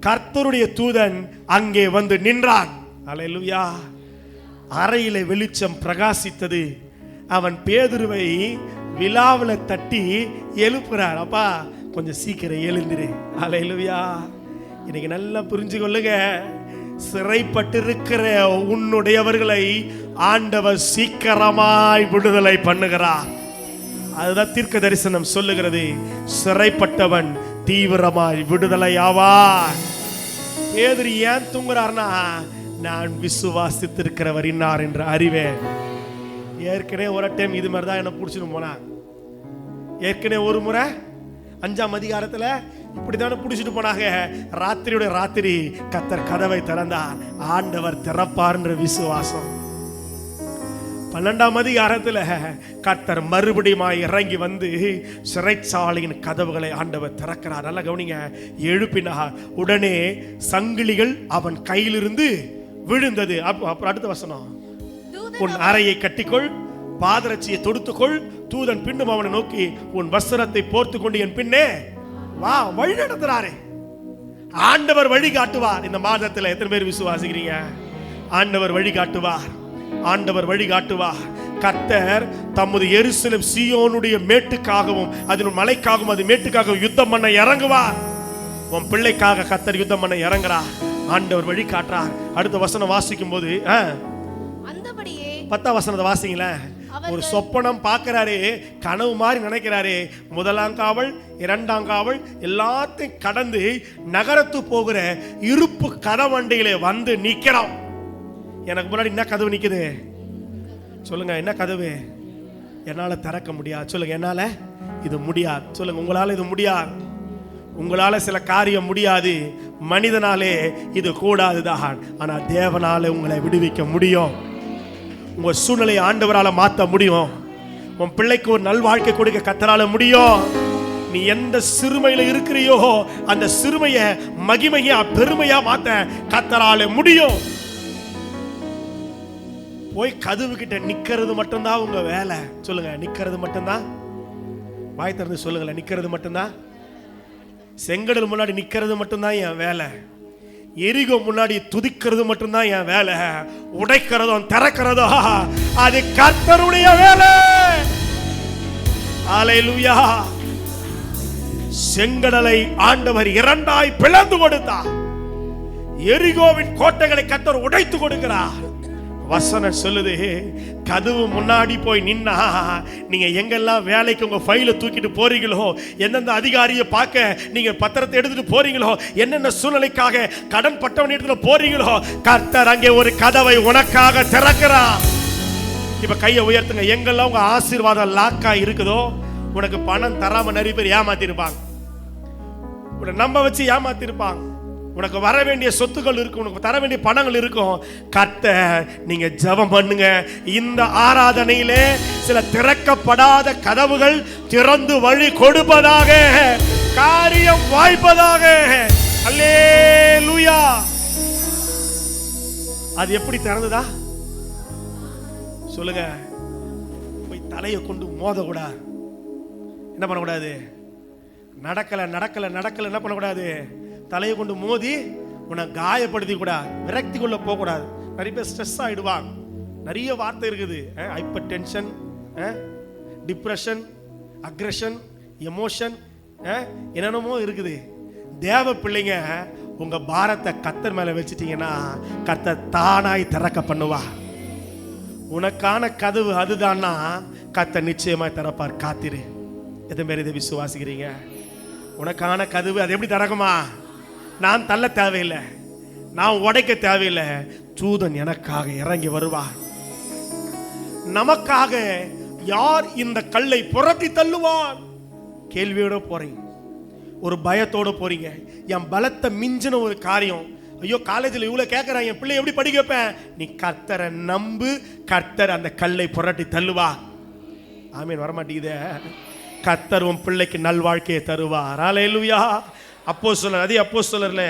கர்த்தருடைய தூதன் அங்கே வந்து நின்றான். அல்லேலூயா. அறையிலே வெளிச்சம் பிரகாசித்தது. அவன் பேதுருவை விலாவில தட்டி எழுப்புறார். அப்பா கொஞ்சம் சீக்கிரம் எழுந்திரு. அல்லேலூயா. இன்னைக்கு நல்லா புரிஞ்சு கொள்ளுங்க, சிறைப்பட்டிருக்கிற உன்னுடையவர்களை ஆண்டவர் சீக்கிரமாய் விடுதலை பண்ணுகிறார். அதுதான் தீர்க்க தரிசனம் சொல்லுகிறது. சிறைப்பட்டவன் தீவிரமாய் விடுதலை ஆவார். பேதுரு ஏன் தூங்குறார்னா, நான் விசுவாசித்திருக்கிறவர் இன்னார் என்று அறிவேன். ஏற்கனவே ஒரு டைம் இது மாதிரி தான் என்ன பிடிச்சிட்டு போனான். ஏற்கனவே ஒரு முறை 5ஆம் அதிகாரத்துல இப்படித்தானே பிடிச்சிட்டு போனாங்க. ராத்திரியோட ராத்திரி கர்த்தர் கதவை திறந்தார். ஆண்டவர் திறப்பார் என்ற விசுவாசம். 12ஆம் அதிகாரத்துல கர்த்தர் மறுபடியும் இறங்கி வந்து சிறைச்சாலையின் கதவுகளை ஆண்டவர் திறக்கிறார். நல்லா கவனிங்க. எழுப்பினார். உடனே சங்கிலிகள் அவன் கையிலிருந்து விழுந்தது. அப்புறம் அடுத்த வசனம், உன் அறையை கட்டிக்கொள், பாதரட்சியை தொடுத்துக்கொள். தூதன் பின்னும் அவனை நோக்கி, உன் வஸ்திரத்தை போர்த்து கொண்டு என் பின்னே வா. வழி நடத்துறாரு. ஆண்டவர் வழி காட்டுவார். இந்த மாதத்துல எத்தனை பேர் விசுவாசிக்கிறீங்க? ஆண்டவர் வழி காட்டுவார். ஆண்டவர் வழி காட்டுவார். கர்த்தர் தமது எருசலேம் சீயோனுடைய மேட்டுக்காகவும் அதன் மலைக்காகவும் அது மேட்டுக்காகவும் யுத்தம் பண்ண இறங்குவார். உன் பிள்ளைக்காக கர்த்தர் யுத்தம் பண்ண இறங்குறார். ஆண்டவர் வழி காட்டுறார். அடுத்த வசனம் வாசிக்கும் போது 10ஆம் வசனத்தை வாசிங்களேன். ஒரு சொப்பனம் பார்க்கிறாரு, கனவு மாதிரி நினைக்கிறாரு. 1ஆம் காவல் 2ஆம் காவல் எல்லாத்தையும் கடந்து நகரத்து போகிற இருப்பு கதவண்டையிலே வந்து நிக்கிறோம். எனக்கு முன்னாடி என்ன கதவு நிக்குது சொல்லுங்க? என்ன கதவு? என்னால திறக்க முடியாது. சொல்லுங்க, என்னால இது முடியாது. சொல்லுங்க, உங்களால இது முடியாது. உங்களால சில காரியம் முடியாது. மனிதனாலே இது கூடாதுதான். ஆனா தேவனாலே உங்களை விடுவிக்க முடியும். உங்க சூழ்நிலையை ஆண்டவரால மாற்ற முடியும். உன் பிள்ளைக்கு ஒரு நல் வாழ்க்கை கொடுக்க கர்த்தரால முடியும். நீ எந்த சிறுமையில இருக்கிறியோ அந்த சிறுமையை மகிமையா பெருமையா மாத்த கர்த்தரால முடியும். போய் கதவு கிட்ட நிக்கிறது மட்டும்தான் உங்க வேலை. சொல்லுங்க, நிக்கிறது மட்டும்தான். வாய் திறந்து சொல்லுங்களேன், நிக்கிறது மட்டும்தான். செங்கடல் முன்னாடி நிக்கிறது மட்டும்தான் என் வேலை. எரிகோ முன்னாடி துதிக்கிறது மட்டும்தான் என் வேலை. உடைக்கிறதும் திறக்கிறதோ அது கர்த்தருடைய வேலை. அல்லேலூயா. செங்கடலை ஆண்டவர் 2ஆய் பிளந்து கொடுத்தார். எரிகோவின் கோட்டைகளை கர்த்தர் உடைத்து கொடுக்கிறார். வசனம் சொல்லுது, கதவு முன்னாடி போய் நின்னா நீங்க எங்கெல்லாம் வேலைக்கு உங்க ஃபைலை தூக்கிட்டு போறீங்களோ, எந்தெந்த அதிகாரியை பார்க்க நீங்க பத்திரத்தை எடுத்துட்டு போறீங்களோ, என்னென்ன சூழ்நிலைக்காக கடன் பட்டவன் இடத்துல போறீங்களோ, கர்த்தர் அங்கே ஒரு கதவை உனக்காக திறக்கிறார். இப்ப கையை உயர்த்துங்க. எங்கெல்லாம் உங்க ஆசீர்வாதம் லாக்கா இருக்குதோ, உனக்கு பணம் தராம நிறைய பேர் ஏமாத்திருப்பாங்க, உன்னை நம்ப வச்சு ஏமாத்திருப்பாங்க. உனக்கு வர வேண்டிய சொத்துக்கள் இருக்கும், உனக்கு தர வேண்டிய பணங்கள் இருக்கும். கர்த்தர் நீங்க ஜெபம் பண்ணுங்க. இந்த ஆராதனையிலே சில திறக்கப்படாத கதவுகள் திறந்து வழி கொடுப்பதாக, காரியம் வாய்ப்பதாக. அல்லேலூயா. அது எப்படி திறந்ததா சொல்லுங்க. போய் தலையை கொண்டு மோதக்கூடாது. என்ன பண்ணக்கூடாது? நடக்கல நடக்கல நடக்கல என்ன பண்ணக்கூடாது? தலையை கொண்டு மோதி உன்னை காயப்படுத்தி கூடாது, விரக்தி கொள்ள போகக்கூடாது. நிறைய பேர் ஸ்ட்ரெஸ் ஆகிடுவாங்க. நிறைய வார்த்தை இருக்குது. Hyper tension, depression, aggression, emotion, என்னென்னமோ இருக்குது. தேவ பிள்ளைங்க உங்க பாரத்தை கர்த்தர் மேல வச்சுட்டீங்கன்னா கர்த்தர் தானாய் திறக்க பண்ணுவா. உனக்கான கதவு அதுதான்னா கர்த்தர் நிச்சயமாய் திறப்பார். காத்திரு. எத்தனை பேர் இதை விசுவாசிக்கிறீங்க? உனக்கான கதவு அது எப்படி திறக்குமா? நான் தள்ள தேவையில்லை, நான் உடைக்க தேவையில்லை. தூதன் எனக்காக இறங்கி வருவார். நமக்காக யார் இந்த கல்லை புரட்டி தள்ளுவான்? கேள்வியோட போறீங்க, ஒரு பயத்தோட போறீங்க. என் பலத்தை மிஞ்சின ஒரு காரியம், ஐயோ காலேஜில் இவ்வளவு கேட்கறாங்க, என் பிள்ளை எப்படி படிக்க வைப்பேன்? நீ கர்த்தரை நம்பு, கர்த்தர் அந்த கல்லை புரட்டி தள்ளுவா. ஆமீன். வரமாட்டேங்குதே. கர்த்தர் உன் பிள்ளைக்கு நல்வாழ்க்கையை தருவார். அல்லேலூயா. அப்போஸ்தலர், அதே அப்போஸ்தலர்ல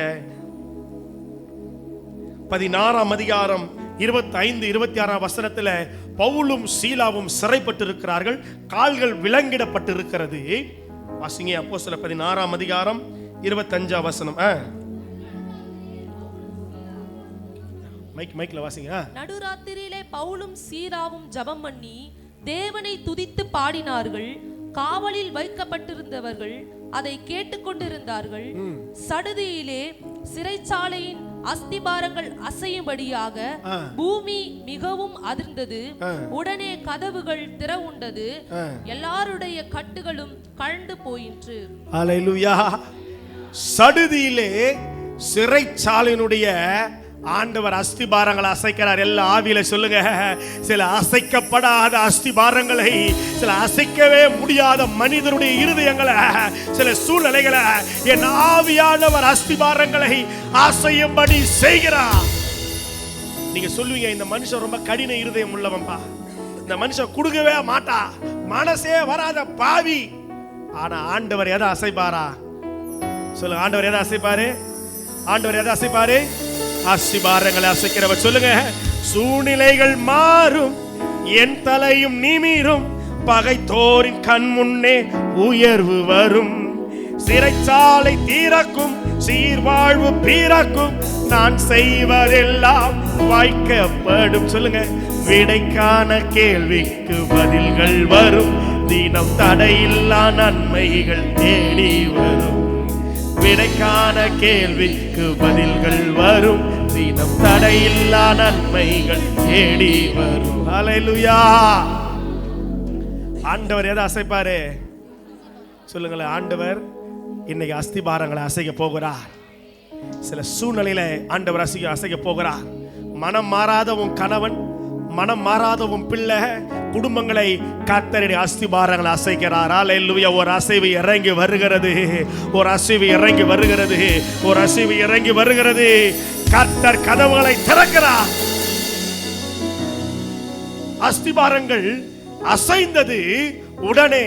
16ஆம் அதிகாரம் 25-26 வசனத்துல பவுலும் சீலாவும் சிறைப்பட்டிருக்கிறார்கள், கால்கள் விலங்கிடப்பட்டிருக்கிறது. வாசிங்க அப்போஸ்தலர் 16ஆம் அதிகாரம் 25 வசனம். மைக்ல வாசிங்க. நடுராத்திரியிலே பவுலும் சீலாவும் ஜெபம் பண்ணி தேவனை துதித்து பாடினார்கள். காவலில் வைக்கப்பட்டிருந்தவர்கள் அதை கேட்டுக்கொண்டிருந்தார்கள். சடுதியிலே சிறைச்சாலையின் அஸ்திபாரங்கள் அசையும்படியாக பூமி மிகவும் அதிர்ந்தது. உடனே கதவுகள் திறவுண்டது, எல்லாருடைய கட்டுகளும் கழண்டு போயிற்று. அல்லேலூயா. சடுதியிலே சிறைச்சாலையினுடைய ஆண்டவர் அஸ்திபாரங்களை அசைக்கிறார். எல்லா ஆவியில சொல்லுங்க. சில அசைக்கப்படாத அஸ்திபாரங்களை, சில அசைக்கவே முடியாத மனிதனுடைய இருதயங்களை, சில சூழ்நிலைகளை என் ஆவியானவர் அஸ்திபாரங்களை அசையும்படி செய்கிறார். நீங்க சொல்லுவீங்க, இந்த மனுஷன் ரொம்ப கடின இருதயம் உள்ளவன்பா, இந்த மனுஷன் கொடுக்கவே மாட்டா, மனசே வராத பாவி. ஆனா ஆண்டவர் எதை அசைப்பாரா? சொல்லுங்க. ஆண்டவர் எதை அசைப்பாரு? ஆண்டவர் எதை அசைப்பாரு? அஸ்திபாரங்களை அசைக்கிறவர். சொல்லுங்க. சூழ்நிலைகள் மாறும், என் தலையும் நிமிரும், பகைத்தோரின் கண் முன்னே உயர்வு வரும், சிறைச்சாலை தீரக்கும், சீர்வாழ்வு பிறக்கும், நான் செய்வதெல்லாம் வாய்க்கப்படும். சொல்லுங்க. விடைக்கான கேள்விக்கு பதில்கள் வரும், தினம் தடையில்லா நன்மைகள் தேடி வரும். விடைக்கான கேள்விக்கு பதில்கள் வரும், தினம் தடையில்லா நன்மைகள் தேடி வரும். அல்லேலூயா. ஆண்டவர் எதை அசைப்பாரு? சொல்லுங்களேன். ஆண்டவர் இன்னைக்கு அஸ்திபாரங்களை அசைக்க போகிறார். சில சூழ்நிலையில ஆண்டவர் அசைக்க போகிறார். மனம் மாறாத உன் கணவன், மனம் மாறாத உன் பிள்ளை, குடும்பங்களை கர்த்தருடைய அஸ்திபாரங்களை அசைக்கிறார். அல்லேலூயா. ஒரு அசைவு இறங்கி வருகிறது, ஒரு அசைவு இறங்கி வருகிறது, ஒரு அசைவு இறங்கி வருகிறது. கர்த்தர் கதவுகளை திறக்கிறார். அஸ்திபாரங்கள் அசைந்தது, உடனே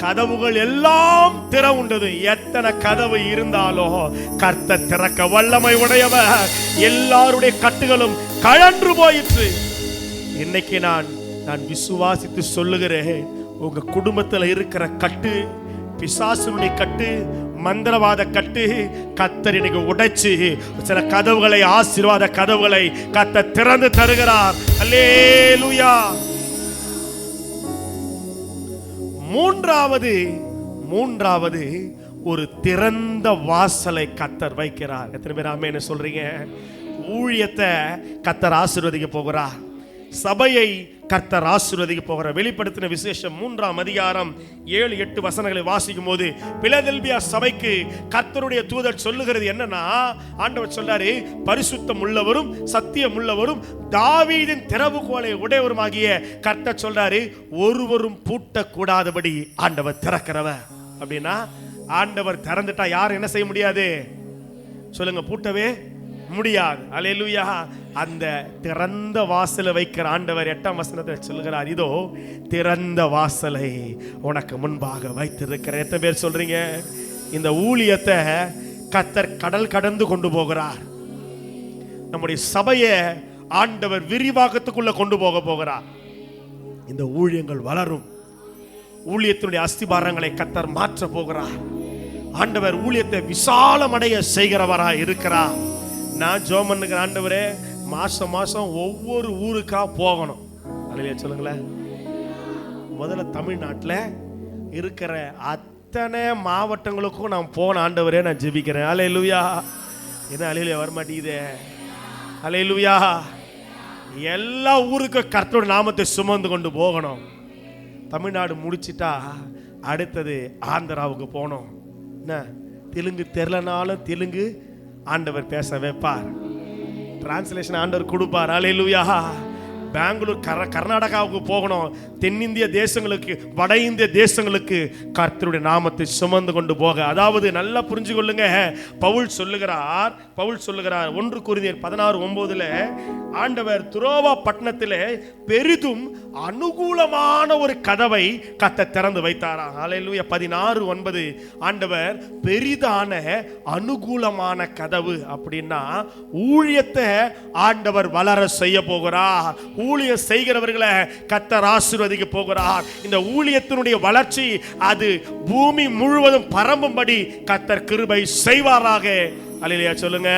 கதவுகள் எல்லாம் திறவுண்டது. எத்தனை கதவு இருந்தாலும் கர்த்தர் திறக்க வல்லமை உடையவர். எல்லாருடைய கட்டுகளும் கழன்று போயிற்று. இன்னைக்கு நான் விசுவாசித்து சொல்லுகிறேன், உங்க குடும்பத்தில் இருக்கிற கட்டு, பிசாசுனுடைய கட்டு, மந்திரவாத கட்டு, கர்த்தர் இன்னைக்கு உடைச்சு சில கதவுகளை, ஆசீர்வாத கதவுகளை கர்த்தர் திறந்து தருகிறார். அல்லேலூயா. மூன்றாவது ஒரு திறந்த வாசலை கர்த்தர் வைக்கிறார். எத்தனை பேர் ஆமென் சொல்றீங்க? ஊழியத்தை கர்த்தர் ஆசீர்வதிக்க போகிறார். சபையை கர்த்தர் ஆசீர்வதிக்க போகிற வெளிப்படுத்தின விசேஷம் 3ஆம் அதிகாரம் 7-8 வசனங்களை வாசிக்கும் போது பிலதெல்பியா சபைக்கு கர்த்தருடைய தூதர் சொல்லுகிறது என்னன்னா, ஆண்டவர் சொல்றாரு, பரிசுத்தம் உள்ளவரும் சத்தியம் உள்ளவரும் தாவீதின் திறவுகோலை உடையவருமாகிய கர்த்தர் சொல்றாரு, ஒருவரும் பூட்டக்கூடாதபடி ஆண்டவர் திறக்கிறவர். அப்படின்னா ஆண்டவர் திறந்துட்டா யாரும் என்ன செய்ய முடியாது? சொல்லுங்க. பூட்டவே முடியாது. அல்லேலூயா. அந்த திறந்த வாசலை வைக்கிற ஆண்டவர் 8ஆம் வசனத்தில் சொல்கிறார், இதோ திறந்த வாசலை உனக்கு முன்பாக வைத்திருக்கிற. எத்தனை பேர் சொல்றீங்க? இந்த ஊழியத்தை கர்த்தர் கடல் கடந்து கொண்டு போகிறார். நம்முடைய சபையை ஆண்டவர் விரிவாக்கத்துக்குள்ள கொண்டு போகிறார். இந்த ஊழியங்கள் வளரும். ஊழியத்தினுடைய அஸ்திபாரங்களை கர்த்தர் மாற்ற போகிறார். ஆண்டவர் ஊழியத்தை விசாலமடைய செய்கிறவராய் இருக்கிறார். நான் ஜெபம் பண்ணுகிற, ஆண்டவரே மாசம் மாசம் ஒவ்வொரு ஊருக்கா போகணும். அல்லேலூயா சொல்லுங்களேன். முதல்ல தமிழ்நாட்டில் இருக்கிற அத்தனை மாவட்டங்களுக்கும் நான் போன ஆண்டவரே நான் ஜெபிக்கிறேன். அல்லேலூயா. என்ன அல்லேலூயா வரமாட்டேங்குதே? அல்லேலூயா. எல்லா ஊருக்கும் கர்த்தருடைய நாமத்தை சுமந்து கொண்டு போகணும். தமிழ்நாடு முடிச்சிட்டா அடுத்தது ஆந்திராவுக்கு போகணும். என்ன தெலுங்கு தெரியலனாலும் தெலுங்கு ஆண்டவர் பேச வைப்பார். டிரான்ஸ்லேஷன் ஆண்டவர் கொடுப்பார். அல்லேலூயா. பெங்களூர் கர்நாடகாவுக்கு போகணும், தென்னிந்திய தேசங்களுக்கு, வட இந்திய தேசங்களுக்கு கர்த்தருடைய நாமத்தை சுமந்து கொண்டு போக. அதாவது நல்லா புரிஞ்சு கொள்ளுங்க, பவுல் சொல்லுகிறார் 1 கொரிந்தியர் 16:9 ஆண்டவர் துரோவா பட்டணத்திலே பெரிதும் அனுகூலமான ஒரு கதவை கர்த்தர் திறந்து வைத்தாராம். ஹல்லேலூயா. 16:9 ஆண்டவர் பெரிதான அனுகூலமான கதவு அப்படின்னா ஊழியத்தை ஆண்டவர் வளர செய்ய போகிறார். ஊழியம் செய்கிறவர்களை கர்த்தர் ஆசீர்வதிக்க போகிறார். இந்த ஊழியத்தினுடைய வளர்ச்சி அது பூமி முழுவதும் பரம்பும்படி கர்த்தர் கிருபை செய்வாராக. அல்லேலூயா சொல்லுங்க.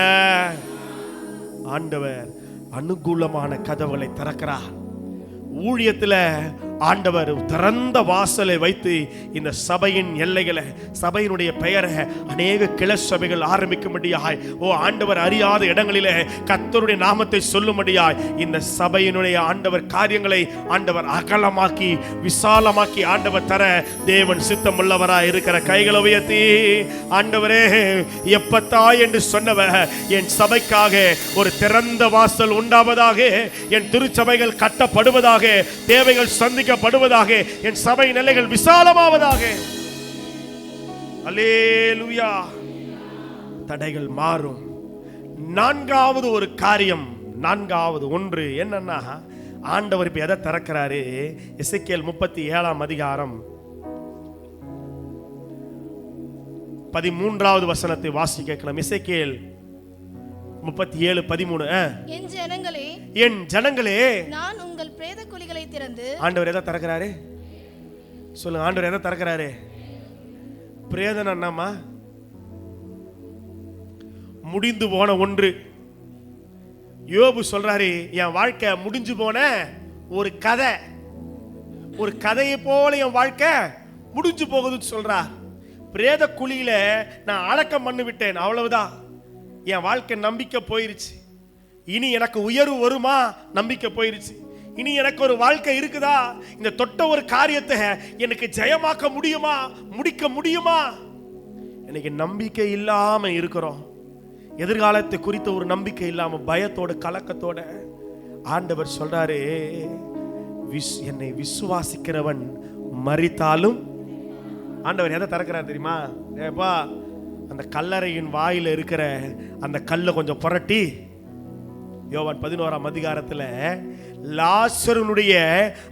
ஆண்டவர் அனுகூலமான கதவுகளை திறக்கிறார். ஊழியத்தில் ஆண்டவர் திறந்த வாசலை வைத்து இந்த சபையின் எல்லைகளை, சபையினுடைய பெயரை அநேக கிளை சபைகள் ஆரம்பிக்கும்படியாய், ஆண்டவர் அறியாத இடங்களிலே கர்த்தருடைய நாமத்தை சொல்லும்படியாய் இந்த சபையினுடைய ஆண்டவர் காரியங்களை ஆண்டவர் அகலமாக்கி விசாலமாக்கி ஆண்டவர் தர தேவன் சித்தம் உள்ளவராய் இருக்கிற கைகளை உயர்த்தி, ஆண்டவரே எப்பத்தா என்று சொன்னவர் என் சபைக்காக ஒரு திறந்த வாசல் உண்டாவதாக, என் திருச்சபைகள் கட்டப்படுவதாக, தேவைகள் சந்திக்கப்படுவதாக, என் சபை நிலைகள் விசாலமாவதாக. அல்லேலூயா. தடைகள் மாறும். நான்காவது ஒரு காரியம், நான்காவது ஒன்று என்னன்னா, ஆண்டவர் இப்ப எதை திறக்கிறாரு? எசேக்கியேல் 37ஆம் அதிகாரம் 13வது வசனத்தை வாசி கேட்கலாம். எசேக்கியேல் 37:13 என் ஜனங்களே நான் உங்கள் பிரேத குழிகளை திறந்து. ஆண்டவர் எதை திறக்கிறாரு சொல்லுங்க. ஆண்டவர் எதை திறக்கிறாரு? பிரேதம் என்னமா? முடிந்து போன ஒன்று. யோபு சொல்றாரு, என் வாழ்க்கை முடிஞ்சு போன ஒரு கதை, ஒரு கதையை போல என் வாழ்க்கை முடிஞ்சு போகுதுன்னு சொல்றா. பிரேத குழியில நான் அடக்கம் பண்ணி விட்டேன், அவ்வளவுதான். என் வாழ்க்கை நம்பிக்கை போயிருச்சு. இனி எனக்கு உயர்வு வருமா? நம்பிக்கை போயிருச்சு. இனி எனக்கு ஒரு வாழ்க்கை இருக்குதா? இந்த தொட்ட ஒரு காரியத்தை எனக்கு ஜெயமாக்க முடியுமா? முடிக்க முடியுமா? எனக்கு நம்பிக்கை இல்லாம இருக்கிறோம். எதிர்காலத்தை குறித்த ஒரு நம்பிக்கை இல்லாம பயத்தோட கலக்கத்தோட ஆண்டவர் சொல்றாரு, என்னை விசுவாசிக்கிறவன் மரித்தாலும். ஆண்டவர் எதை திறக்கிறார் தெரியுமா? ஏப்பா, அந்த கல்லறையின் வாயில இருக்கிற அந்த கல்லை கொஞ்சம் புரட்டி, யோவான் 11ஆம் அதிகாரத்தில் லாசருனுடைய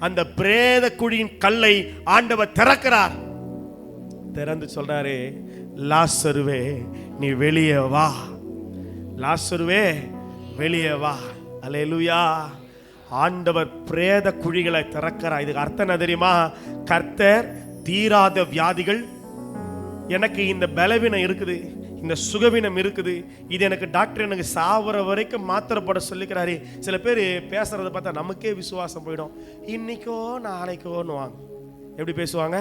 அந்த பிரேத குழியின் கல்லை ஆண்டவர் திறக்கிறார். திறந்து சொல்றாரு, லாசருவே நீ வெளியே வா, லாசருவே வெளியே வா. அல்லேலூயா. ஆண்டவர் பிரேத குழிகளை திறக்கிறார். இதுக்கு அர்த்தம் என்ன தெரியுமா? கர்த்தர் தீராத வியாதிகள், எனக்கு இந்த பலவீனம் இருக்குது, இந்த சுகவீனம் இருக்குது, இது எனக்கு டாக்டர் எனக்கு சாவர வரைக்கும் மாத்திரை போட சொல்லிக்கிறாரு. சில பேர் பேசுறதை பார்த்தா நமக்கே விசுவாசம் போயிடும். இன்னைக்கோ நாளைக்கோன்னுவாங்க. எப்படி பேசுவாங்க?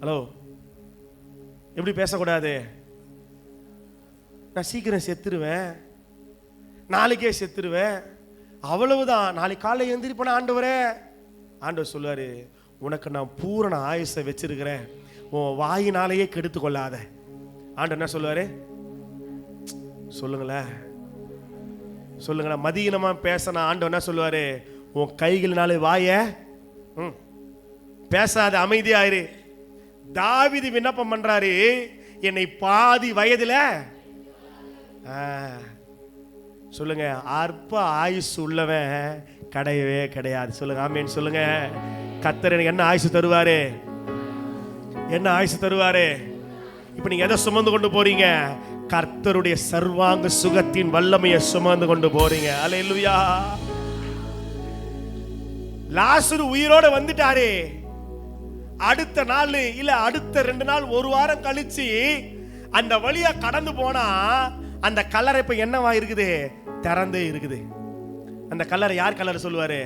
ஹலோ, எப்படி பேசக்கூடாது? நான் சீக்கிரம் செத்துருவேன், நாளைக்கே செத்துருவேன், அவ்வளவுதான், நாளைக்கு காலையில் எழுந்திரிப்பேன் ஆண்டவரே. ஆண்டவர் சொல்லுவாரு, உனக்கு நான் பூரண ஆயுசை வச்சிருக்கிறேன், உன் வாயினாலேயே கெடுத்து கொள்ளாத. ஆண்டவர் என்ன சொல்லுவாரு? சொல்லுங்களேன், சொல்லுங்களேன். மதியினமா பேசின ஆண்டவர் என்ன சொல்லுவாரு? உன் கைகளினாலே வாய பேசாத, அமைதியாயிரு. தாவீது விண்ணப்பம் பண்றாரு, என்னை பாதி வயதுல சொல்லுங்க, அற்ப ஆயுசு உள்ளவன் கிடையவே கிடையாது. சொல்லுங்க ஆமேன் சொல்லுங்க. கர்த்தர் எனக்கு என்ன ஆயுசு தருவாரு? என்ன ஆயுசு தருவாரு? இப்ப நீங்க எதை சுமந்து கொண்டு போறீங்க? கர்த்தருடைய சர்வாங்க சுகத்தின் வல்லமையை சுமந்து கொண்டு போறீங்க. அல்லேலூயா. லாசரு உயிரோட வந்துட்டாரு. அடுத்த நாள் இல்ல அடுத்த 2 நாள், ஒரு வாரம் கழிச்சு அந்த வழியா கடந்து போனா அந்த கல்லறை இப்ப என்னவா இருக்குது? திறந்தே இருக்குது. அந்த கல்லறை யார் கல்லறை சொல்லுவாரு?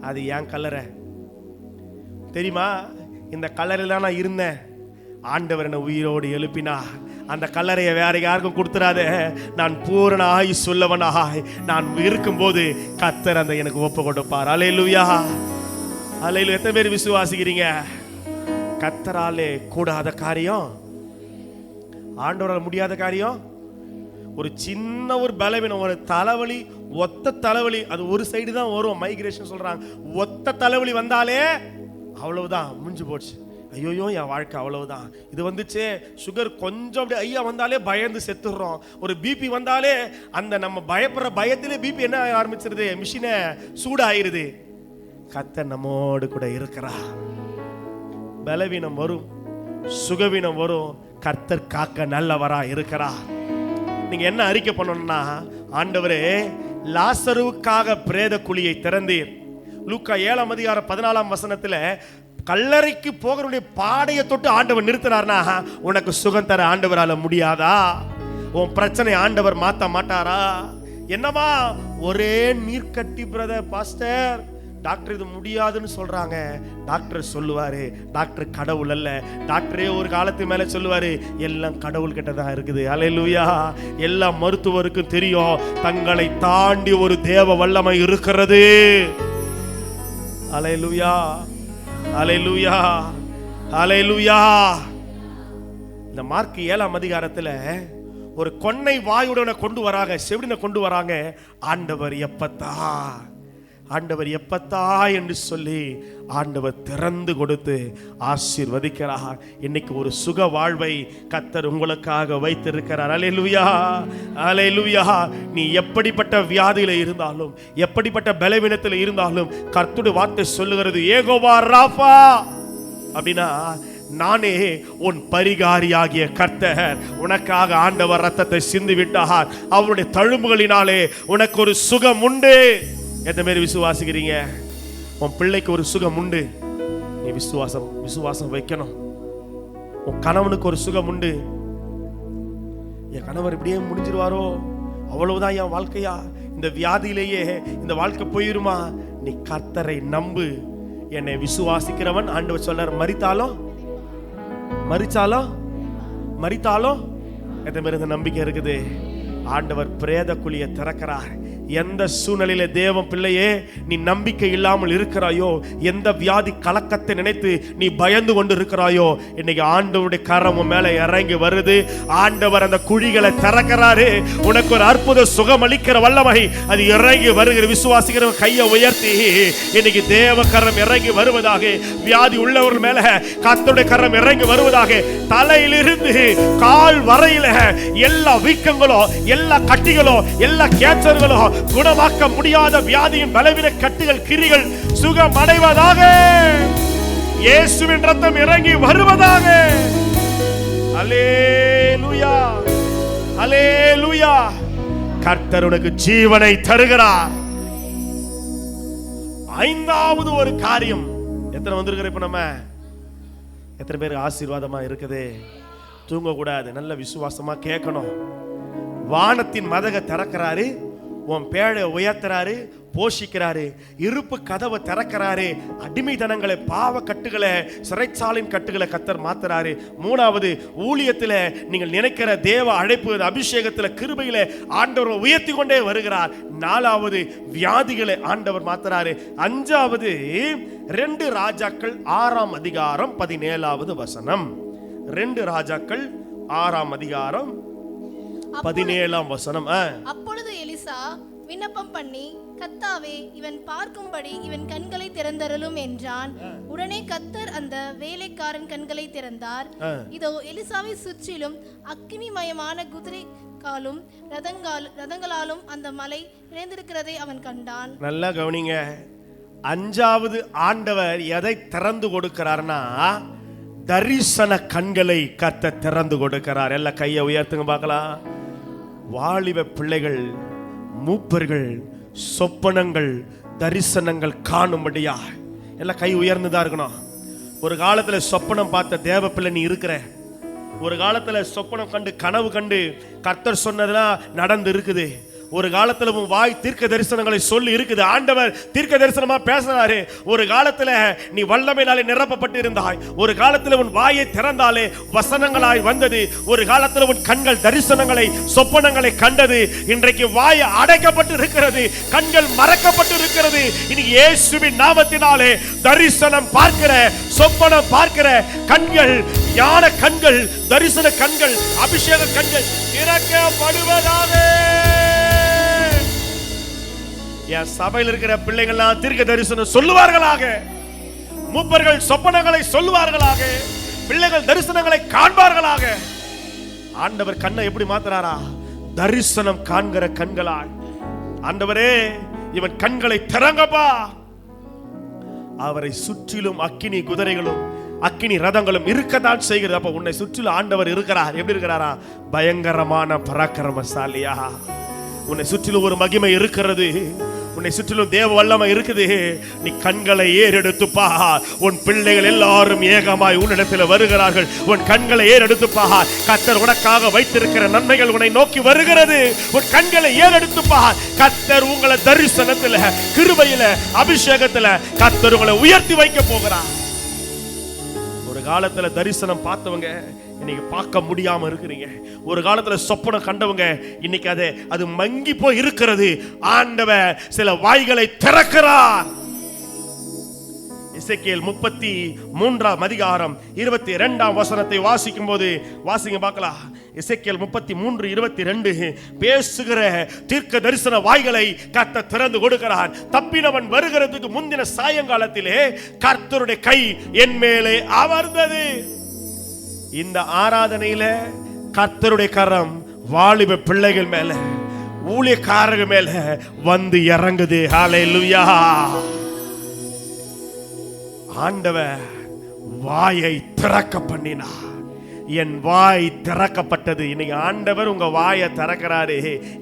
அது ஏன் கல்லறை தெரியுமா? இந்த கல்லறையில நான் இருந்தேன், ஆண்டவர் என்ன உயிரோடு எழுப்பினா. அந்த கல்லறையை வேற யாருக்கும் கொடுத்துறாத. நான் பூரண ஆயுசு உள்ளவனாய் நான் இருக்கும்போது கர்த்தர் அந்த எனக்கு ஒப்பு கொடுப்பார். அல்லேலூயா, அல்லேலூயா. எத்தனை பேர் விசுவாசிக்கிறீங்க? கர்த்தராலே கூடாத காரியம், ஆண்டவரால் முடியாத காரியம் ஒரு சின்ன ஒரு பலவீனம், ஒரு தலைவலி, ஒத்த தலைவலி, அது ஒரு சைடு தான் வரும், மைக்ரேஷன் சொல்றாங்க. ஒத்த தலைவலி வந்தாலே அவ்வளவுதான், முடிஞ்சு போச்சு. ஐயோயோ என் வாழ்க்கை அவ்வளவுதான், இது வந்துச்சு. சுகர் கொஞ்சம் அப்படி ஐயா வந்தாலே பயந்து செத்துடுறோம். ஒரு பிபி வந்தாலே அந்த நம்ம பயப்படுற பயத்திலே பிபி என்ன ஆரம்பிச்சிருது, மிஷினை சூடாயிருது. கர்த்தர் நம்மோடு கூட இருக்கிறா. பலவீனம் வரும், சுகவீனம் வரும், கர்த்தர் காக்க நல்லவரா இருக்கிறா. நீங்க என்ன அறிக்கை பண்ணணும்னா, ஆண்டவரே லாசருவுக்காக பிரேத குழியை திறந்தீர். லூக்கா 7:14 கல்லறைக்கு போகிறவருடைய பாடையை தொட்டு ஆண்டவர் நிறுத்தினார்னா உனக்கு சுகம் தர ஆண்டவரால முடியாதா? உன் பிரச்சனை ஆண்டவர் மாத்த மாட்டாரா? என்னவா ஒரே நீர்க்கட்டி பிரதர் பாஸ்டர், டாக்டர் இது முடியாதுன்னு சொல்றாங்க. டாக்டர் சொல்லுவாரு, டாக்டர் கடவுள் அல்ல. டாக்டரே ஒரு காலத்துக்கு மேல சொல்லுவாரு, எல்லாம் கடவுள் கிட்ட தான் இருக்குது. அல்லேலூயா. எல்லா மருத்துவருக்கும் தெரியும் தங்களை தாண்டி ஒரு தேவ வல்லமை இருக்கிறது. அல்லேலூயா, அல்லேலூயா, அல்லேலூயா. இந்த மார்க் 7 ஒரு கொன்னை வாயுடனை கொண்டு வராங்க, செவிடனை கொண்டு வராங்க. ஆண்டவர் எப்பத்தா, ஆண்டவர் எப்பத்தா என்று சொல்லி ஆண்டவர் திறந்து கொடுத்து ஆசீர்வதிக்கிறார். இன்னைக்கு ஒரு சுக வாழ்வை கர்த்தர் உங்களுக்காக வைத்திருக்கிறார். அல்லேலூயா, அல்லேலூயா. நீ எப்படிப்பட்ட வியாதியில இருந்தாலும், எப்படிப்பட்ட பலவீனத்தில் இருந்தாலும், கர்த்தருடைய வார்த்தை சொல்லுகிறது, யெகோவா ராஃபா அப்படின்னா நானே உன் பரிகாரியாகிய கர்த்தர். உனக்காக ஆண்டவர் ரத்தத்தை சிந்தி விட்டார். அவருடைய தழும்புகளினாலே உனக்கு ஒரு சுகம் உண்டு. எத்தனை பேர் விசுவாசிக்கிறீங்க? உன் பிள்ளைக்கு ஒரு சுகம் உண்டு. நீ விசுவாசம் வைக்கணும். உன் கணவனுக்கு ஒரு சுகம் உண்டு. என் கணவர் இப்படியே முடிஞ்சிருவாரோ, அவ்வளவுதான் என் வாழ்க்கையா, இந்த வியாதியிலேயே இந்த வாழ்க்கை போயிருமா? நீ கர்த்தரை நம்பு. என்னை விசுவாசிக்கிறவன், ஆண்டவர் சொல்றார், மரித்தாலும் எத்தனை பேர் இந்த நம்பிக்கை இருக்குது? ஆண்டவர் பிரேத குழியை திறக்கிறார். எந்த சூழ்நிலையில தேவன் பிள்ளையே நீ நம்பிக்கை இல்லாமல் இருக்கிறாயோ, எந்த வியாதி கலக்கத்தை நினைத்து நீ பயந்து கொண்டு இருக்கிறாயோ, இன்னைக்கு ஆண்டவருடைய கரம் உன் மேல இறங்கி வருது. ஆண்டவர் அந்த குழிகளை திறக்கிறாரு. உனக்கு ஒரு அற்புத சுகம் அளிக்கிற வல்லமை அது இறங்கி வருகிற. விசுவாசிக்கிற கையை உயர்த்தி இன்னைக்கு தேவ கரம் இறங்கி வருவதாக. வியாதி உள்ளவர்கள் மேல கர்த்தருடைய கரம் இறங்கி வருவதாக. தலையிலிருந்து கால் வரையில எல்லா வீக்கங்களும், எல்லா கட்டிகளும், எல்லா கேன்சர்களும், குணமாக்க முடியாத வியாதியின் பலவீன கட்டுகள், கிரிகள் சுகம் அடைவதாக. இயேசுவின் ரத்தம் இறங்கி வருவதாக. அல்லேலூயா, அல்லேலூயா. கர்த்தர் உனக்கு ஜீவனை தருகிறார். 5வது ஒரு காரியம். எத்தனை வந்திருக்கிற இப்ப நம்ம? எத்தனை பேர் ஆசீர்வாதமா இருக்குது? தூங்க கூடாது, நல்ல விசுவாசமா கேட்கணும். வானத்தின் மதக திறக்கிறாரு, உன் பேழை உயர்த்துறாரு, போஷிக்கிறாரு. இருப்பு கதவை திறக்கிறாரு. அடிமைத்தனங்களை, பாவ கட்டுகளை, சிறைச்சாலின் கட்டுகளை கர்த்தர் மாத்துறாரு. 3வது ஊழியத்தில் நீங்கள் நினைக்கிற தேவ அழைப்பு, அபிஷேகத்தில், கிருபையில ஆண்டவர் உயர்த்தி கொண்டே வருகிறார். 4வது வியாதிகளை ஆண்டவர் மாத்துறாரு. 5வது 2 ராஜாக்கள் 6:17 2 ராஜாக்கள் 6:17. அப்பொழுது எலிசா விண்ணப்பம் பண்ணி, கர்த்தாவே, இவன் பார்க்கும்படி இவன் கண்களை திறந்தருளும் என்றான். உடனே கர்த்தர் அந்த வேலைக்காரன் கண்களை திறந்தார். இதோ எலிசாவை சுற்றிலும் அக்கினிமயமான குதிரை காலும் ரதங்களாலும் அந்த மலை நிறைந்திருக்கிறதை அவன் கண்டான். நல்லா கவனிங்க. 5வது ஆண்டவர் எதை திறந்து கொடுக்கிறார்னா, தரிசன கண்களை கர்த்தர் திறந்து கொடுக்கிறார். எல்லாம் கையை உயர்த்துங்க பார்க்கலாம். வாலிப பிள்ளைகள், மூப்பர்கள் சொப்பனங்கள், தரிசனங்கள் காணும்படியா எல்லாம் கை உயர்ந்துதான் இருக்கணும். ஒரு காலத்துல சொப்பனம் பார்த்த தேவ பிள்ளை நீ இருக்கிற. ஒரு காலத்துல சொப்பனம் கண்டு, கனவு கண்டு கர்த்தர் சொன்னதெல்லாம் நடந்து இருக்குது. ஒரு காலத்துல உன் வாய் தீர்க்க தரிசனங்களை சொல்லி இருக்குது. ஆண்டவர் தீர்க்க தரிசனமா பேசினாரு. ஒரு காலத்துல நீ வல்லமையினாலே நிரப்பப்பட்டு இருந்தாய். ஒரு காலத்துல உன் வாயை திறந்தாலே வசனங்களாய் வந்தது. ஒரு காலத்துல உன் கண்கள் தரிசனங்களை, சொப்பனங்களை கண்டது. இன்றைக்கு வாய் அடைக்கப்பட்டு இருக்கிறது, கண்கள் மறக்கப்பட்டு இருக்கிறது. இன்னைக்கு இயேசுவின் நாமத்தினாலே தரிசனம் பார்க்கிற, சொப்பனம் பார்க்கிற கண்கள் ஞான கண்கள், தரிசன கண்கள், அபிஷேக கண்கள் திறக்கப்படுவதாக. என் சபையில் இருக்கிற பிள்ளைகள்லாம் தீர்க்க தரிசனம் சொல்லுவார்களாக. மூப்பர்கள் சொப்பனங்களை சொல்லுவார்களாக. பிள்ளைகள் தரிசனங்களை காண்பார்களாக. ஆண்டவர் கண்ணை எப்படி மாத்துறாரா? தரிசனம் காண்கிற கண்களாய். ஆண்டவரே, இவன் கண்களை திறங்கப்பா. அவரை சுற்றிலும் அக்கினி குதிரைகளும் அக்கினி ரதங்களும் இருக்கத்தான் செய்கிறது. அப்ப உன்னை சுற்றிலும் ஆண்டவர் இருக்கிறார். எப்படி இருக்கிறாரா? பயங்கரமான பராக்கிரமசாலியா. உன்னை சுற்றிலும் ஒரு மகிமை இருக்கிறது. உன்னை சுற்றிலும் தேவ வல்லமை இருக்குது. நீ கண்களை ஏறெடுத்துப்பா. உன் பிள்ளைகள் எல்லாரும் ஏகமாய் உன்னிடத்தில் வருகிறார்கள். உன் கண்களை ஏறெடுத்துப்பா. கர்த்தர் உனக்காக வைத்திருக்கிற நன்மைகள் உன்னை நோக்கி வருகிறது. உன் கண்களை ஏறெடுத்துப்பா. கர்த்தர் உங்களை தரிசனத்தில், கிருபையில, அபிஷேகத்தில் கர்த்தர் உங்களை உயர்த்தி வைக்க போகிறார். ஒரு காலத்துல தரிசனம் பார்த்தவங்க இன்னைக்கு பார்க்க முடியாம இருக்கிறீங்க. ஒரு காலத்துல சொப்பனம் கண்டவங்க இன்னைக்கு அது மங்கி போய் இருக்கிறது. ஆண்டவர் சில வாய்களை திறக்கிறார். எசேக்கியேல் 33 அதிகாரம் 22 வசனத்தை வாசிக்கும் போது வாசிங்க பார்க்கலாம். எசேக்கியேல் 33:22 பேசுகிற தீர்க்க தரிசன வாய்களை கர்த்தர் திறந்து கொடுக்கிறார். தப்பினவன் வருகிறதுக்கு முந்தின சாயங்காலத்திலே கர்த்தருடைய கை என் மேலே அமர்ந்தது. இந்த ஆராதனையில கர்த்தருடைய கரம் வாலிப பிள்ளைகள் மேல, ஊழியக்காரர்கள் மேல வந்து இறங்குது. ஹல்லேலூயா. ஆண்டவர் வாயை திறக்க பண்ணினார். என் வாய் திறக்கப்பட்டது. இன்னைக்கு ஆண்டவர் உங்க வாயை திறக்கிறாரு.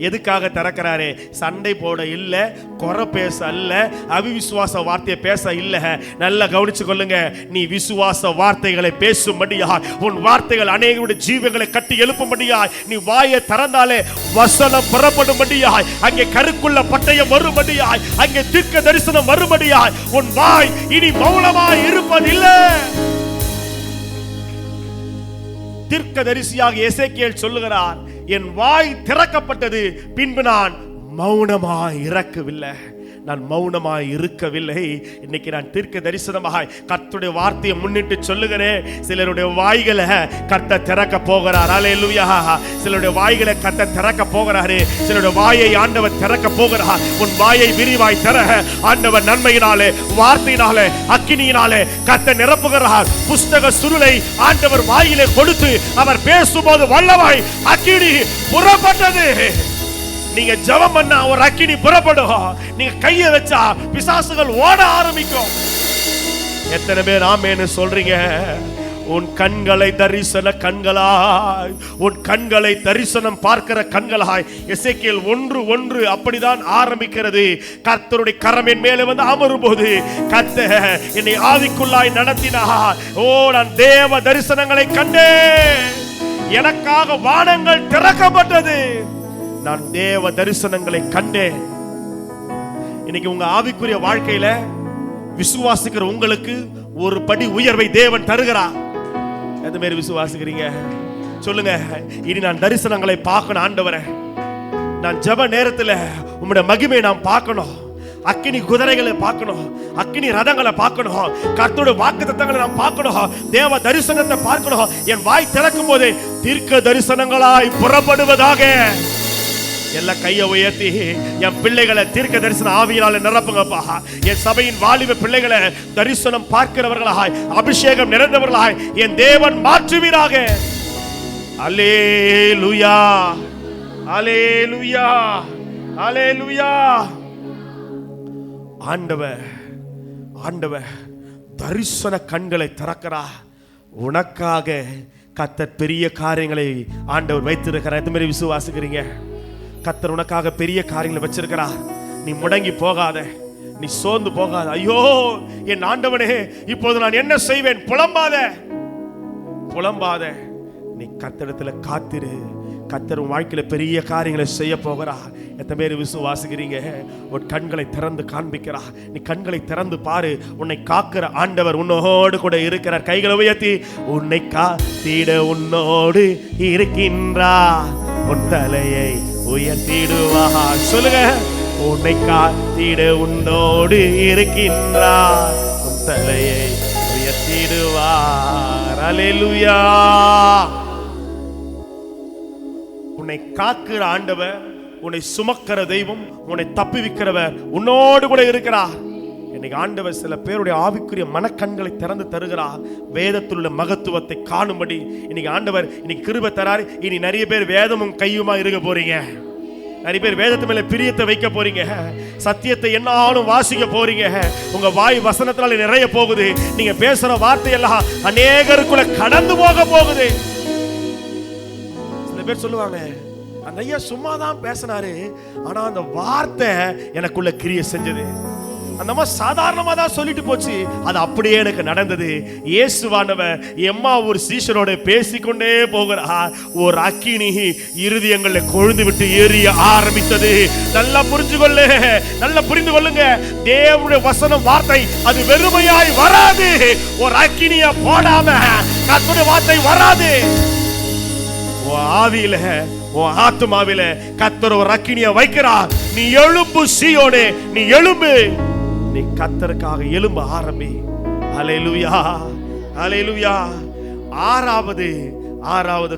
எதுக்காக திறக்கிறாரு? சண்டை போட இல்ல, குறை பேச அல்ல, அவிசுவாச வார்த்தையை பேச இல்ல. நல்லா கவனிச்சு கொள்ளுங்க. நீ விசுவாச வார்த்தைகளை பேசும்படியாய், உன் வார்த்தைகள் அநேகருடைய ஜீவங்களை கட்டி எழுப்பும்படியாய் நீ வாயை திறந்தாலே வசனம் புறப்படும்படியாய், அங்கே கருக்குள்ள பட்டயம் வரும்படியாய், அங்கே தீர்க்க தரிசனம் வரும்படியாய் உன் வாய் இனி மௌனமாய் இருப்பதில்லை. தீர்க்கதரிசியாக எசேக்கியேல் சொல்லுகிறார், என் வாய் திறக்கப்பட்டது, பின்பு நான் மௌனமாய் இருக்கவில்லை. நான் மௌனமாய் இருக்கவில்லை. இன்னைக்கு நான் தீர்க்க தரிசனமாக கர்த்தருடைய வார்த்தையை முன்னிட்டு சொல்லுகிறேன். சிலருடைய வாய்களை கர்த்தர் திறக்க போகிறார். ஹல்லேலூயா. சிலருடைய வாய்களை கர்த்தர் திறக்க போகிறாரு. சிலருடைய வாயை ஆண்டவர் திறக்க போகிறார். உன் வாயை விரிவாய் திற. ஆண்டவர் நன்மையினாலே, வார்த்தையினாலே, அக்கினியினாலே கர்த்தர் நிரப்புகிறார். புஸ்தக சுருளை ஆண்டவர் வாயிலே கொடுத்து அவர் பேசும்போது வல்லமாய் அக்கினி புறப்பட்டது. நீங்க ஜெபம் பண்ணா ஒரு அக்கினி புறப்படும். நீங்க கையை வச்சா பிசாசுகள் ஓட ஆரம்பிக்கும். எத்தனை பேர் ஆமென்னு சொல்றீங்க? உன் கண்களை தரிசன கண்களாய், உன் கண்களை தரிசனம் பார்க்கிற கண்களாய். எசேக்கியேல் 1:1 அப்படிதான் ஆரம்பிக்கிறது. கர்த்தருடைய கரம் என் மேலே வந்து அமரும் போது கர்த்தர் என்னை ஆவிக்குள்ளாய் நடத்தினார். ஓ, நான் தேவ தரிசனங்களை கண்டேன். எனக்காக வானங்கள் திறக்கப்பட்டது. நான் தேவ தரிசனங்களை கண்டேன். இன்னைக்கு உங்க ஆவிக்குரிய வாழ்க்கையில விசுவாசிக்கிற உங்களுக்கு ஒரு படி உயர்வை தேவன் தருகிறார். எந்த மாதிரி விசுவாசிக்கிறீங்க சொல்லுங்க. இனி நான் தரிசனங்களை பார்க்கணும். ஆண்டவரே, நான் ஜெப நேரத்தில் உம்முடைய மகிமை நான் பார்க்கணும். அக்கினி குதிரைகளை பார்க்கணும், அக்கினி ரதங்களை பார்க்கணும், கர்த்தருடைய வாக்குத்தத்தங்களை நான் பார்க்கணும், தேவ தரிசனத்தை பார்க்கணும். என் வாய் திறக்கும் போதே தீர்க்க தரிசனங்களாய் புறப்படுவதாக. எல்லா கையை உயர்த்தி என் பிள்ளைகளை தீர்க்க தரிசன ஆவியினால நிரப்புங்கப்பா. என் சபையின் வாலிப பிள்ளைகளை தரிசனம் பார்க்கிறவர்களாய், அபிஷேகம் நிறைந்தவர்களாய் என் தேவன் மாற்றுவீராக. அல்லேலூயா, அல்லேலூயா, அல்லேலூயா. ஆண்டவர், ஆண்டவர் தரிசன கண்களை திறக்கிறார். உனக்காக கர்த்தர் பெரிய காரியங்களை ஆண்டவர் வைத்திருக்கிறார். எந்த மாதிரி விசுவாசிக்கிறீங்க? கர்த்தர் உனக்காக பெரிய காரியங்களை வச்சிருக்கிறார். நீ முடங்கி போகாத, நீ சோர்ந்து போகாத. ஐயோ என் ஆண்டவனே, இப்போது நான் என்ன செய்வேன்? புலம்பாத, புலம்பாத. நீ கர்த்தரிடத்துல காத்திரு. கர்த்தர் உன் வாழ்க்கையில பெரிய காரியங்களை செய்ய போகிறார். எத்தனை பேர் விசுவாசிக்கிறீங்க? உன் கண்களை திறந்து காண்பிக்கிறார். நீ கண்களை திறந்து பாரு. உன்னை காக்கிற ஆண்டவர் உன்னோடு கூட இருக்கிறார். கைகளை உயர்த்தி, உன்னை காத்திட உன்னோடு இருக்கின்றார், உன் தலையை உயர்த்திடுவார். சொல்லுங்க, உன்னை காத்திட உன்னோடு இருக்கின்றார், உன் தலையை உயர்த்திடுவார். ஹல்லேலூயா. உன்னை காக்கிற ஆண்டவர், உன்னை சுமக்கிற தெய்வம், உன்னை தப்புவிக்கிறவர் உன்னோடு கூட இருக்கிறார். இன்னைக்கு ஆண்டவர் சில பேருடைய ஆவிக்குரிய மனக்கண்களை திறந்து தருகிறார், வேதத்தில் உள்ள மகத்துவத்தை காணும்படி. இன்னைக்கு ஆண்டவர் இன்னைக்கு கிருபை தராரு. இனி நிறைய பேர் வேதமும் கையுமா இருக்க போறீங்க. நிறைய பேர் வேதத்து மேல பிரியத்தை வைக்க போறீங்க. சத்தியத்தை என்னாலும் வாசிக்க போறீங்க. உங்க வாய் வசனத்தினால நிறைய போகுது. நீங்க பேசுற வார்த்தையெல்லாம் அநேகருக்குள்ள கடந்து போக போகுது. சில பேர் சொல்லுவாங்க, அந்த ஐயா சும்மா தான் பேசினாரு, ஆனா அந்த வார்த்தை எனக்குள்ள கிரியை செஞ்சது. அந்த அம்மா சாதாரணமா தான் சொல்லிட்டு போச்சு, அது அப்படியே எனக்கு நடந்தது. இயேசுவானவர் எம்மா ஒரு சீஷரோட பேசிக்கொண்டே போகிறார். ஒரு அக்கினி இருதயங்களை கொழுந்து விட்டு எரிய ஆரம்பித்தது. நல்லா புரிந்து கொள்ளுங்க. தேவனுடைய வசனம் வார்த்தை அது வெறுமையாய் வராது. ஒரு அக்கினிய போடாம கர்த்தருடைய வார்த்தை வராது. ஆவியில உன் ஆத்துமாவில கர்த்தர் ஒரு அக்கினிய வைக்கிறார். நீ எழும்பு சீயோனே, நீ எழும்பு. நீ கர்த்தருக்காக எழும்ப ஆரம்பி. ஹல்லேலூயா, ஹல்லேலூயா. ஆறாவது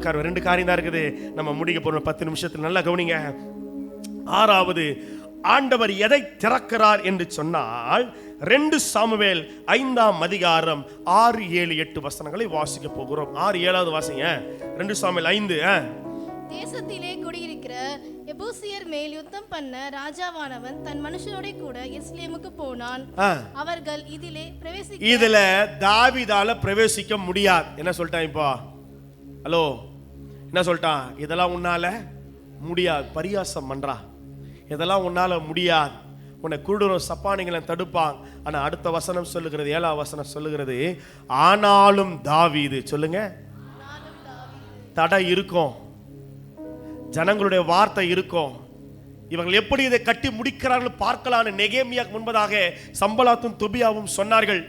காரியம், 2 காரியம் தான் இருக்குது, நம்ம முடிக்க போறோம் 10 நிமிஷத்துல. நல்லா கவனிங்க. ஆறாவது, ஆண்டவர் எதை திறக்கிறார் என்று சொன்னால் 2 சாமுவேல் 5ஆம் அதிகாரம் 6, 7, 8 வசனங்களை வாசிக்க போகிறோம். 6, 7வது வாசிங்க. 2 சாமுவேல் 5. தேசத்திலே குடியிருக்கிற எபூசியர் மேல் யுத்தம் பண்ண ராஜாவானவன் தன் மனுஷனோட கூட எருசலேமுக்கு போனான். அவர்கள் இதுல தாவீதால பிரவேசிக்க முடியாது. என்ன சொல்லிட்டான் இப்போ? ஹலோ, என்ன சொல்லிட்டான்? இதெல்லாம் உன்னால முடியாது. பரியாசம் பண்றா, இதெல்லாம் உன்னால முடியாது. உன்னை குருடரும் சப்பானிகளை தடுப்பான். ஆனா அடுத்த வசனம் சொல்லுகிறது, 7ஆம் வசனம் சொல்லுகிறது, ஆனாலும் தாவீது, சொல்லுங்க, தடை இருக்கும், ஜனங்களுடைய வார்த்தை இருக்கும். இவர்கள் எப்படி இதை கட்டி முடிக்கிறார்கள் பார்க்கலான்னு நெகேமியாக்கு முன்பதாக சம்பலாத்தும் தொபியாவும் சொன்னார்கள்.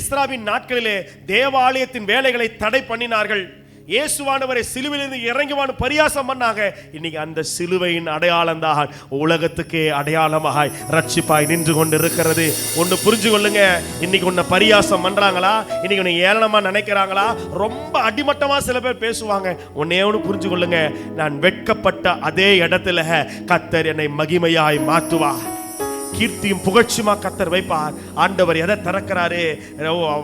எஸ்ராவின் நாட்களிலே தேவாலயத்தின் வேலைகளை தடை பண்ணினார்கள். இயேசுவானவரை சிலுவையிலிருந்து இறங்குவான்னு பரியாசம் பண்ணாங்க. இன்னைக்கு அந்த சிலுவையின் அடையாளம் தான் உலகத்துக்கே அடையாளமாய் ரட்சிப்பாய் நின்று கொண்டு இருக்கிறது. ஒன்று புரிஞ்சு கொள்ளுங்க. இன்னைக்கு உன்னை பரியாசம் பண்றாங்களா, இன்னைக்கு உன்னை ஏளனமா நினைக்கிறாங்களா, ரொம்ப அடிமட்டமா சில பேர் பேசுவாங்க. ஒன்னே ஒன்று புரிஞ்சு கொள்ளுங்க, நான் வெட்கப்பட்ட அதே இடத்துல கர்த்தர் என்னை மகிமையாய் மாற்றுவார். கீர்த்தியும் புகழ்ச்சியுமா கர்த்தர் வைப்பார். ஆண்டவர் எதை திறக்கிறாரு?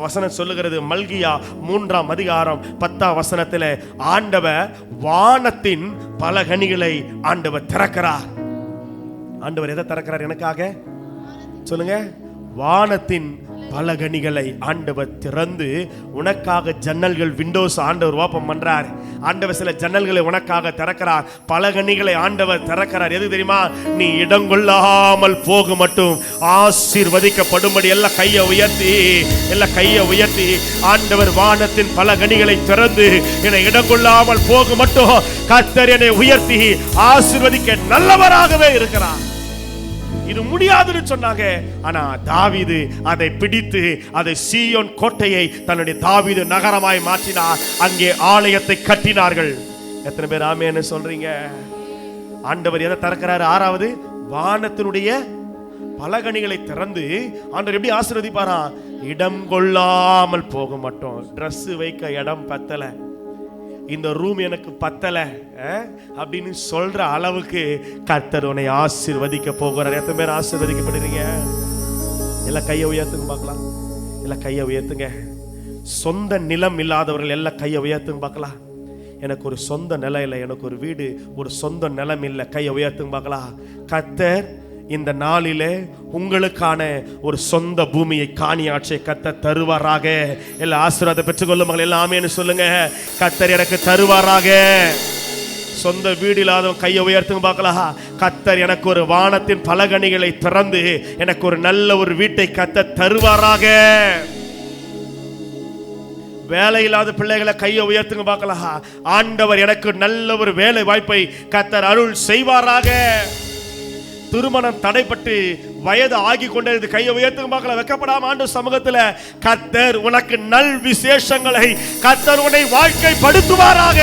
வசனம் சொல்லுகிறது, மல்கியா 3ஆம் அதிகாரம் 10ஆம் வசனத்தில் ஆண்டவர் வானத்தின் பல கனிகளை ஆண்டவர் திறக்கிறார். ஆண்டவர் எதை திறக்கிறார் எனக்காக? சொல்லுங்க. வானத்தின் பல கனிகளை ஆண்டவர் திறந்து உனக்காக ஜன்னல்கள், விண்டோஸ் ஆண்டவர் ஓபன் பண்றார். ஆண்டவர் சில ஜன்னல்களை உனக்காக திறக்கிறார். பல கனிகளை ஆண்டவர் திறக்கிறார். எது தெரியுமா? நீ இடங்கொள்ளாமல் போக மட்டும் ஆசீர்வதிக்கப்படும்படி எல்லாம் கையை உயர்த்தி ஆண்டவர் வானத்தின் பல கனிகளை திறந்து என்னை இடங்கொள்ளாமல் போக மட்டும் கர்த்தர் என்னை உயர்த்தி ஆசீர்வதிக்க நல்லவராகவே இருக்கிறார். இது முடியாதுன்னு சொன்னாங்க. ஆனா தாவீது அதை பிடித்து அதை சீயோன் கோட்டையை தன்னுடைய தாவீது நகரமாய் மாற்றினார். அங்கே ஆலயத்தை கட்டினார்கள். எத்தனை பேர் ஆமென்னு சொல்றீங்க? ஆண்டவர் எதை திறக்கிறாரு? 6வது, வானத்தினுடைய பலகணிகளை திறந்து ஆண்டவர் எப்படி ஆசீர்வதிப்பாரா? இடம் கொள்ளாமல் போக மாட்டோம். ட்ரெஸ் வைக்க இடம் பத்தல, இந்த ரூம் எனக்கு பத்தல அப்படின்னு சொல்ற அளவுக்கு கர்த்தர் உன்னை ஆசீர்வதிக்க போகிறார். எத்தனை பேர் ஆசீர்வதிக்கப்படுறீங்க? எல்லாம் கையை உயர்த்துங்க பார்க்கலாம். எல்லாம் கையை உயர்த்துங்க. சொந்த நிலம் இல்லாதவர்கள் எல்லாம் கையை உயர்த்துங்க பார்க்கலாம். எனக்கு ஒரு சொந்த நிலம் இல்லை, எனக்கு ஒரு வீடு, ஒரு சொந்த நிலம் இல்லை. கையை உயர்த்துங்க பார்க்கலாம். கர்த்தர் இந்த நாளிலே உங்களுக்கான ஒரு சொந்த பூமியை, காணியாட்சியை கர்த்தர் தருவாராக. எல்லா ஆசீர்வாதத்தை பெற்றுக்கொள்ளும் மகள் எல்லாமேன்னு சொல்லுங்க. கர்த்தர் எனக்கு தருவாராக. சொந்த வீடு இல்லாதவன் கையை உயர்த்துங்க பார்க்கலாம். கர்த்தர் எனக்கு ஒரு வானத்தின் பலகணிகளை திறந்து எனக்கு ஒரு நல்ல ஒரு வீட்டை கர்த்தர் தருவாராக. வேலை இல்லாத பிள்ளைகளை கையை உயர்த்துங்க பார்க்கலாம். ஆண்டவர் எனக்கு நல்ல ஒரு வேலை வாய்ப்பை கர்த்தர் அருள் செய்வாராக. திருமணம் தடைப்பட்டு வயது ஆகி கொண்டே கையை உயர்த்துங்க பார்க்கலாம். வெக்கப்படாம ஆண்டு சமூகத்தில் கர்த்தர் உனக்கு நல் விசேஷங்களை கர்த்தர் உன்னை வாழ்க்கைப்படுத்துவாராக.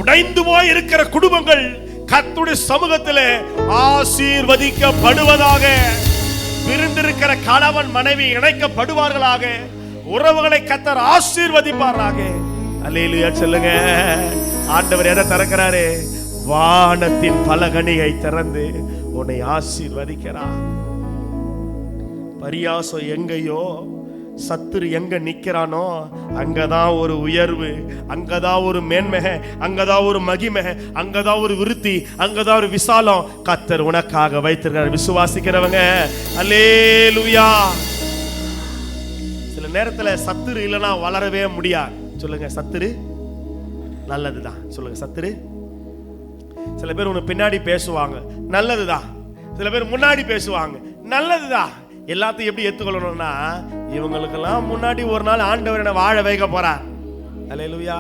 உடைந்து போய் இருக்கிற குடும்பங்கள் கர்த்தருடைய சமூகத்தில் ஆசீர்வதிக்கப்படுவதாக. பிரிந்திருக்கிற கணவன் மனைவி இணைக்கப்படுவார்களாக. உறவுகளை கர்த்தர் ஆசீர்வதிப்பாராக. அல்லேலூயா சொல்லுங்க. ஆண்டவர் எதை திறக்கிறாரு? வானத்தின் பலகணியை திறந்து உன்னை ஆசீர்வதிக்கிறார். பரியாசம் எங்கேயோ, சத்துரு எங்க நிக்கிறானோ அங்கதான் ஒரு உயர்வு, அங்கதான் ஒரு மேன்மை, அங்கதான் ஒரு மகிமை, அங்கதான் ஒரு விருத்தி, அங்கதான் ஒரு விசாலம் கர்த்தர் உனக்காக வைத்திருக்கிறார். விசுவாசிக்கிறவங்க அல்லேலூயா. சில நேரத்துல சத்துரு இல்லைன்னா வளரவே முடியாது. சொல்லுங்க, சத்துரு நல்லதுதான். சொல்லுங்க, சத்துரு. சில பேர் உனக்கு பின்னாடி பேசுவாங்க, நல்லதுதான். சில பேர் முன்னாடி பேசுவாங்க, நல்லதுதான். எல்லாத்தையும் எப்படி ஏத்துக்கொள்ளணும்னா, இவங்களுக்கெல்லாம் முன்னாடி ஒரு நாள் ஆண்டவர் என்ன வாழ வைக்க போறார். அல்லேலூயா.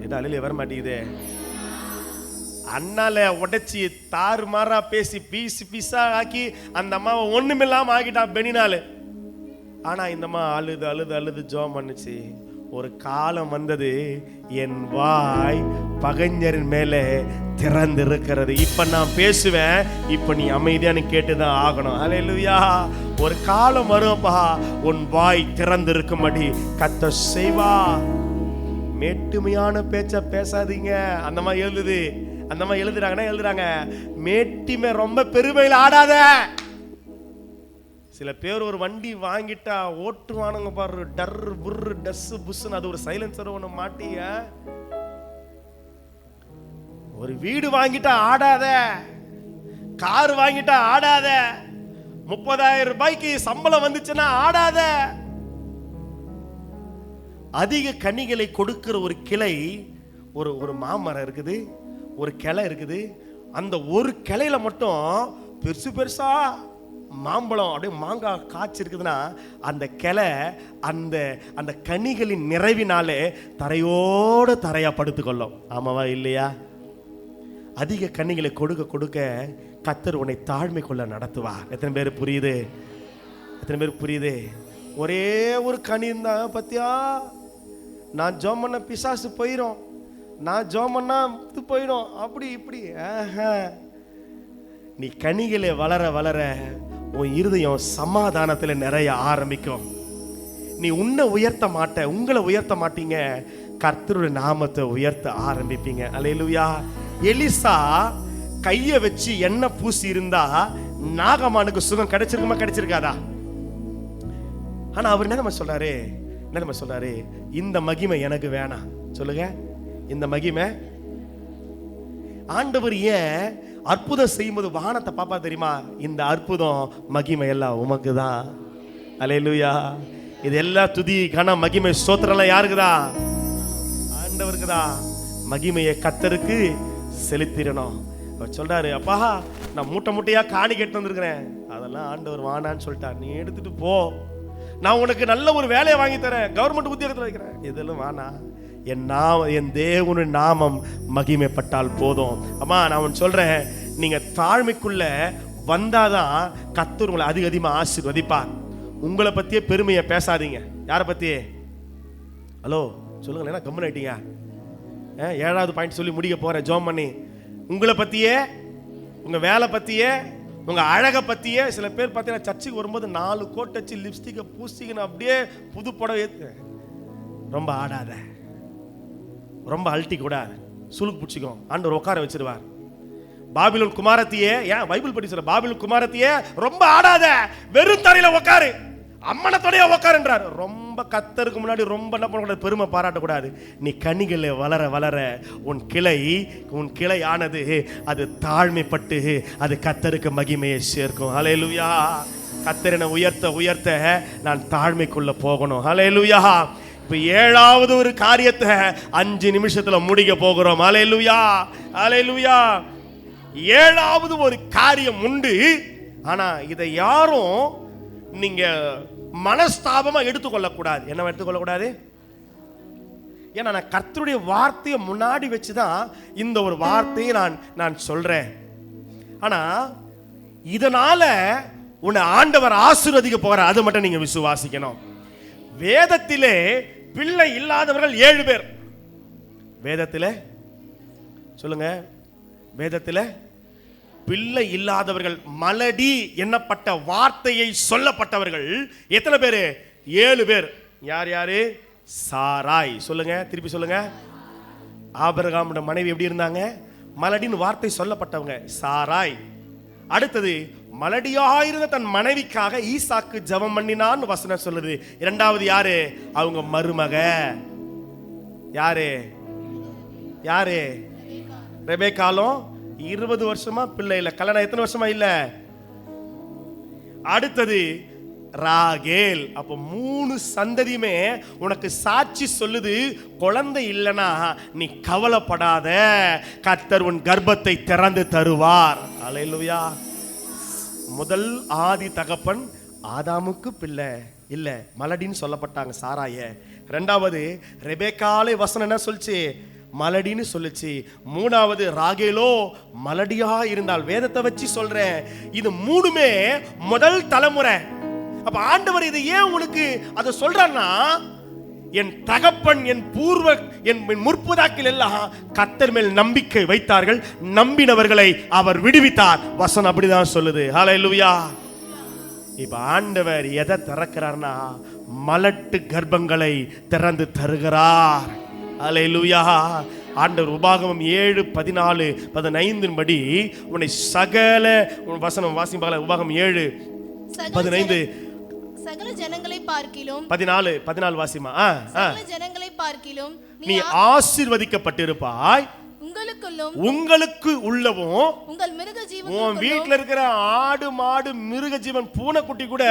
இது அல்லேலூயா வர மாட்டேங்குது. அண்ணால உடைச்சி தாறுமாறா பேசி பீஸ் பீஸா ஆக்கி அந்த அம்மாவை ஒண்ணுமில்லாம ஆக்கிட்டான் பெனினாலு. ஆனா இந்த அம்மா அழுது அழுது அழுது ஜெபம் பண்ணுச்சு. ஒரு காலம் வந்தது, என் வாய் பகைஞரின் மேலே திறந்து இருக்கிறது. இப்ப நான் பேசுவேன், இப்ப நீ அமைதியானு கேட்டுதான் ஆகணும். அல்லேலூயா. ஒரு காலம் வரும்பா, உன் வாய் திறந்து இருக்கும்படி கர்த்தர் செய்வா. மேட்டுமையான பேச்ச பேசாதீங்க. அந்த மாதிரி எழுதுது, அந்த மாதிரி எழுதுறாங்க, மேட்டிமை ரொம்ப பெருமையில் ஆடாத. சில பேர் ஒரு வண்டி வாங்கிட்டா ஓட்டுவானுங்க பாரு, டர் புர் டஸ் புஸ்ன்னு, அது ஒரு சைலன்சர் ஒன்று மாட்டிய. ஒரு வீடு வாங்கிட்டா ஆடாத, கார் வாங்கிட்டா ஆடாத, 30,000 ரூபாய்க்கு சம்பளம் வந்துச்சுன்னா ஆடாத. அதிக கனிகளை கொடுக்கிற ஒரு கிளை, ஒரு மாமரம் இருக்குது, ஒரு கிளை இருக்குது. அந்த ஒரு கிளையில மட்டும் பெருசு பெருசா மாம்பழம் அப்படியே மாங்காய் காய்ச்சி இருக்குதுன்னா, அந்த கிளை அந்த அந்த கனிகளின் நிறைவினாலே தரையோடு தரையா படுத்துக்கொள்ளும். ஆமாவா இல்லையா? அதிக கனிகளை கொடுக்க கொடுக்க கர்த்தர் உன்னை தாழ்மை கொள்ள நடத்துவார். எத்தனை பேர் புரியுது? எத்தனை பேர் புரியுது? ஒரே ஒரு கனி இருந்தா பத்தியா, நான் ஜெபம் பண்ண பிசாசு போயிடும், நான் ஜெபம் பண்ணா இது போயிடும், அப்படி இப்படி. நீ கனிகளை வளர வளர உன் இருதயம் சமாதானத்தில் நிறைய ஆரம்பிக்கும். நீ உன்னை உயர்த்த மாட்ட, உங்களை உயர்த்த மாட்டீங்க, கர்த்தருடைய நாமத்தை உயர்த்த ஆரம்பிப்பீங்க. அல்லேலூயா. எலிசா கைய வச்சு எண்ணெய் பூசி இருந்தா நாகமானுக்கு சுகம் கிடைச்சிருக்குமா, கிடைச்சிருக்காதா? ஆனா அவர் என்ன சொல்றாரு? இந்த மகிமை எனக்கு வேணாம். சொல்லுங்க, இந்த மகிமை. ஆண்டவர் ஏன் அற்புதம் செய்யும்போது வானத்தை பாப்பா தெரியுமா? இந்த அற்புதம் மகிமை எல்லாம் உமக்கு தான். அல்லேலூயா. இது எல்லாம் துதி கன மகிமை ஸ்தோத்திரம் யாருக்குதான்? ஆண்டவருக்கு தான். மகிமையை கர்த்தருக்கு செலுத்திடணும். அவர் சொல்றாரு, அப்பா நான் மூட்டை மூட்டையா காணி கேட்டு வந்திருக்கிறேன், அதெல்லாம் ஆண்டவர் வானான்னு சொல்லிட்டார், நீ எடுத்துட்டு போ, நான் உனக்கு நல்ல ஒரு வேலையை வாங்கி தரேன், கவர்மெண்ட் உத்தியோகத்தில் வைக்கிறேன், இதெல்லாம் வானா, என் தேவனுடைய நாமம் மகிமைப்பட்டால் போதும். அம்மா நான் சொல்றேன், நீங்க தாழ்மைக்குள்ள வந்தாதான் கர்த்தர் உங்களை அதிக அதிகமாக ஆசீர்வதிப்பார். உங்களை பத்தியே பெருமையை பேசாதீங்க. யாரை பத்தியே? ஹலோ சொல்லுங்க, என்ன கம்மன் ஆயிட்டீங்க? 7வது பாயிண்ட் சொல்லி முடிக்க போறேன் ஜெபம் பண்ணி. உங்களை பத்தியே, உங்க வேலை பத்தியே, உங்க அழகை பத்தியே. சில பேர் பார்த்தீங்கன்னா சர்ச்சுக்கு வரும்போது 4 கோட் வச்சு லிப்ஸ்டிக்கை பூசிக்கணும், அப்படியே புது புடவை ஏத்து. ரொம்ப ஆடாத, ரொம்ப அல்ட்டி கூடாது, சுளுக்கு பிடிச்சிக்கும், ஆண்டவர் உட்கார வச்சிருவார். பாபிலோன் குமாரத்தியே, ஏன் பைபிள் படி சொல்ற, பாபிலோன் குமாரத்தியே ரொம்ப ஆடாத, வெறும் தரையில உட்காரு, அம்மனத்தோடைய உட்காருன்றார். ரொம்ப கர்த்தருக்கு முன்னாடி ரொம்ப என்ன பண்ணக்கூடாது, பெருமை பாராட்டக்கூடாது. நீ கனிகளை வளர வளர உன் கிளை ஆனது அது தாழ்மைப்பட்டு அது கர்த்தருக்கு மகிமையை சேர்க்கும். ஹல்லேலூயா. கர்த்தரை உயர்த்த உயர்த்த நான் தாழ்மைக்குள்ள போகணும். ஹல்லேலூயா. இப்ப 7வது ஒரு காரியத்தை 5 நிமிஷத்துல முடிக்க போகிறோம். ஹல்லேலூயா, ஹல்லேலூயா. 7வது ஒரு காரியம் உண்டு. ஆனா இதை யாரும் நீங்க மனஸ்தாபமா எடுத்துக்கொள்ளக்கூடாது. என்ன எடுத்துக்கொள்ளக்கூடாது? ஏன்னா நான் கர்த்தருடைய வார்த்தையை முன்னாடி வச்சுதான் இந்த ஒரு வார்த்தையை நான் சொல்றேன். ஆனா இதனால உன்னை ஆண்டவர் ஆசீர்வதிக்க போற, அது மட்டும் நீங்க விசுவாசிக்கணும். வேதத்திலே பிள்ளை இல்லாதவர்கள் 7 பேர். வேதத்திலே சொல்லுங்க, வேதத்திலே பிள்ளை இல்லாதவர்கள், மலடி என்னப்பட்ட வார்த்தையை சொல்லப்பட்டவர்கள் எத்தனை பேரு? 7 பேர். யார் யாரு? சாராய். சொல்லுங்க, திருப்பி சொல்லுங்க. ஆபிரகாமோட மனைவி எப்படி இருந்தாங்க? மலடின்னு வார்த்தை சொல்லப்பட்டவங்க சாராய். அடுத்தது மலடியாயிருந்த தன் மனைவிக்காக ஈசாக்கு ஜெபம் பண்ணினான்னு வசனம் சொல்லுது. இரண்டாவது யாரு? அவங்க மருமக. யாரு? யாரு? ரெபேக்காலும் 20 வருஷமா பிள்ளை இல்ல. கல்யாணம் எத்தனை வருஷமா இல்ல? அடுத்தது ராகேல். அப்ப 3 சந்ததியுமே உனக்கு சாட்சி சொல்லுது, குழந்தை இல்லனா நீ கவலைப்படாத, கர்த்தர் உன் கர்ப்பத்தை திறந்து தருவார். அல்லேலூயா. முதல் ஆதி தகப்பன் ஆதாமுக்கு பிள்ளை இல்ல, மலடின்னு சொல்லப்பட்டாங்க சாராய. இரண்டாவது ரெபேக்காலே வசனம் என்ன சொல்லுச்சு? மலடின்னு சொல்லுச்சு. மூணாவது ராகேலோ மலடியா இருந்தால். வேதத்தை வச்சு சொல்றேன், இது 3மே முதல் தலைமுறை. அப்ப ஆண்டவர் இது ஏன் உனக்கு அதை சொல்றான்னா, என் தகப்பன் என் முற்புதாக்கள் எல்லாம் கர்த்தர் மேல் நம்பிக்கை வைத்தார்கள், நம்பினவர்களை அவர் விடுவித்தார். வசனம் அப்படிதான் சொல்லுது. ஹல்லேலூயா. இப்ப ஆண்டவர் எதை திறக்கிறார்னா, மலட்டு கர்ப்பங்களை திறந்து தருகிறார். ஹல்லேலூயா. ஆண்டவர் உபாகமம் 7:14-15 படி உன்னை சகல வசனம் வாசிப்பாங்க. உபாகமம் 7:15 சகல ஜனங்களை பார்க்கிலும் 14 வாசிமா. சகல ஜனங்களை பார்க்கிலும் நீ ஆசீர்வதிக்கப்பட்டிருப்பாய், உங்களுக்கு உள்ளவும் உங்கள் மிருக ஜீவன். உன் வீட்டுல இருக்கிற ஆடு மாடு மிருக ஜீவன் பூனைக்குட்டி கூட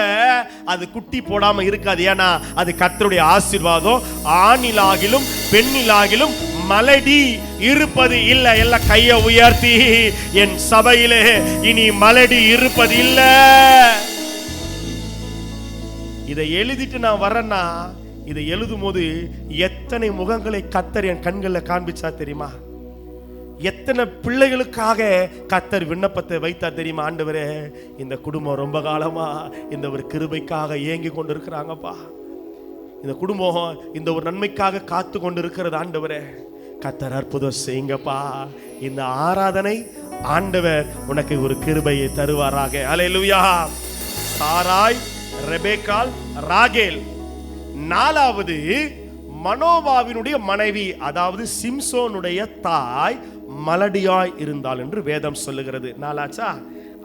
அது குட்டி போடாம இருக்காது. ஏன்னா அது கர்த்தருடைய ஆசீர்வாதம். ஆணிலாகிலும் பெண்ணிலாகிலும் மலடி இருப்பது இல்லை. எல்லாம் கையை உயர்த்தி, என் சபையிலே இனி மலடி இருப்பது இல்லை. இதை எழுதிட்டு நான் வரேன்னா, இதை எழுதும் போது எத்தனை முகங்களை கர்த்தர் என் கண்களில் காண்பிச்சா தெரியுமா? எத்தனை பிள்ளைகளுக்காக கர்த்தர் விண்ணப்பத்தை வைத்தார் தெரியுமா? ஆண்டவரே, இந்த குடும்பம் ரொம்ப காலமா இந்த ஒரு கிருபைக்காக ஏங்கி கொண்டு இருக்கிறாங்கப்பா. இந்த குடும்பம் இந்த ஒரு நன்மைக்காக காத்து கொண்டு இருக்கிறது. ஆண்டவரே, கர்த்தர் அற்புதம் செய்யுங்கப்பா. இந்த ஆராதனை ஆண்டவர் உனக்கு ஒரு கிருபையை தருவாராக. அல்லேலூயா. சாராய், ரெபேக்கால், ராகேல். 4வது மனோவாவினுடைய மனைவி, அதாவது சிம்சோனுடைய தாய் மலடியாய் இருந்தாள் என்று வேதம் சொல்லுகிறது. 4ஆச்சா?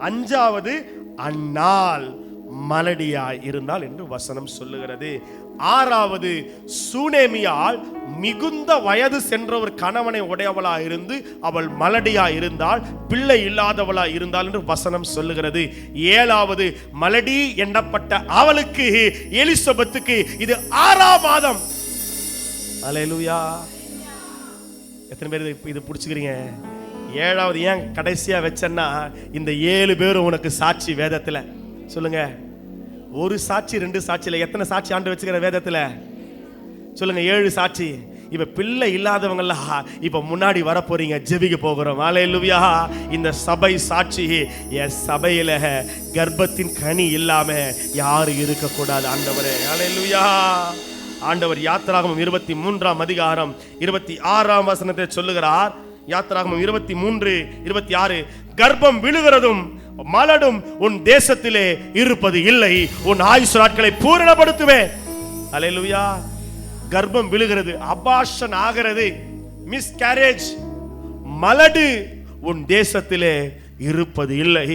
5வது அன்னாள் மலடியாய் இருந்தாள் என்று வசனம் சொல்லுகிறது. 6வது சூனேமியால் மிகுந்த வயது சென்ற ஒரு கணவனை உடையவளா இருந்து அவள் மலடியா இருந்தால், பிள்ளை இல்லாதவளா இருந்தால் என்று வசனம் சொல்லுகிறது. 7வது மலடி எண்ணப்பட்ட அவளுக்கு, எலிசபெத்துக்கு இது 6ஆம் மாதம். அல்லேலூயா. எத்தனை பேர் இது பிடிச்சுக்கிறீங்க? 7வது ஏன் கடைசியா வச்சேன்னா, இந்த 7 பேரும் உனக்கு சாட்சி வேதத்துல. சொல்லுங்க, ஒரு சாட்சி 2 சாட்சியில எத்தனை சாட்சி ஆண்டு வச்சுக்கிற வேதத்துல? சொல்லுங்க, 7 சாட்சி. இப்ப பிள்ளை இல்லாதவங்கலாம் இப்ப முன்னாடி வர போறீங்க, ஜெபிக்க போகிறோம். அல்லேலூயா. இந்த சபை சாட்சி, என் சபையில கர்ப்பத்தின் கனி இல்லாம யாரும் இருக்கக்கூடாது ஆண்டவரே. அல்லேலூயா. ஆண்டவர் யாத்திராகமம் 23ஆம் அதிகாரம் 26ஆம் வசனத்தை சொல்லுகிறார். யாத்திராகமம் 23:26, கர்ப்பம் விழுகிறதும் மலடும் உன் தேசத்திலே இருப்பது இல்லை, உன் ஆயுசு நாட்களை பூரணப்படுத்துவேன். அல்லேலூயா. கர்ப்பம் விழுகிறது, அபார்ஷன் ஆகிறது, மிஸ்கேரேஜ், மலடு உன் தேசத்திலே இருப்பது இல்லை,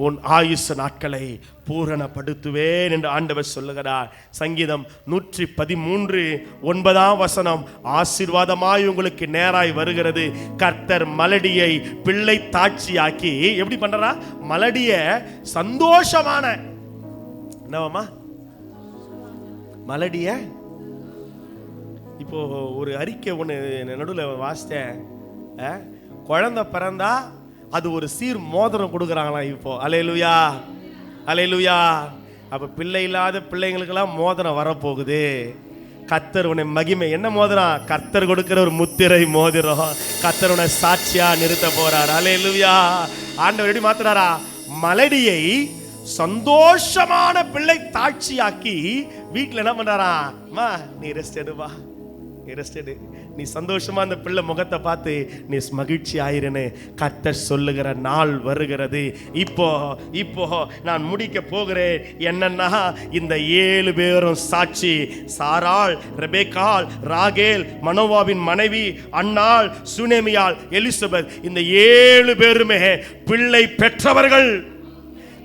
உன் ஆயுசு நாட்களை பூரணப்படுத்துவேன் என்று ஆண்டவர் சொல்லுகிறார். சங்கீதம் 113:9ஆம் வசனம், ஆசீர்வாதமாய் உங்களுக்கு நேராய் வருகிறது. கர்த்தர் மலடியை பிள்ளை தாட்சியாக்கி, எப்படி பண்றா? மலடிய சந்தோஷமான, என்னவாமா மலடிய. இப்போ ஒரு அறிக்கை ஒன்று நடுவில் வாசித்தேன். குழந்தை பிறந்தா அது ஒரு சீர் மோதிரம் கொடுக்குறாங்களாம் இப்போ. அல்லேலூயா. அல்லேலூயா. அப்ப பிள்ளை இல்லாத பிள்ளைங்களுக்கெல்லாம் மோதிரம் வரப்போகுது. கர்த்தர் உன்னை மகிமை, என்ன மோதிரம்? கர்த்தர் கொடுக்கிற ஒரு முத்திரை மோதிரம். கர்த்தர் உன்னை சாட்சியா நிறுத்த போறார். அல்லேலூயா. ஆண்டவர் எப்படி மாத்துறாரா? மலடியை சந்தோஷமான பிள்ளை தாட்சியாக்கி வீட்டுல என்ன பண்றாரா? அம்மா நீ ரெஸ்ட் எடுவா, நீ சந்தோஷமா அந்த பிள்ளை முகத்தை பார்த்து நீ மகிழ்ச்சி ஆயிருன்னு கர்த்தர் சொல்லுகிற நாள் வருகிறது. இப்போ நான் முடிக்க போகிறேன். என்னன்னா, இந்த 7 பேரும் சாட்சி, சாராள், ரெபேக்காள், ராகேல், மனோவாவின் மனைவி, அன்னாள், சுனேமியாள், எலிசபெத், இந்த 7 பேருமே பிள்ளை பெற்றவர்கள்,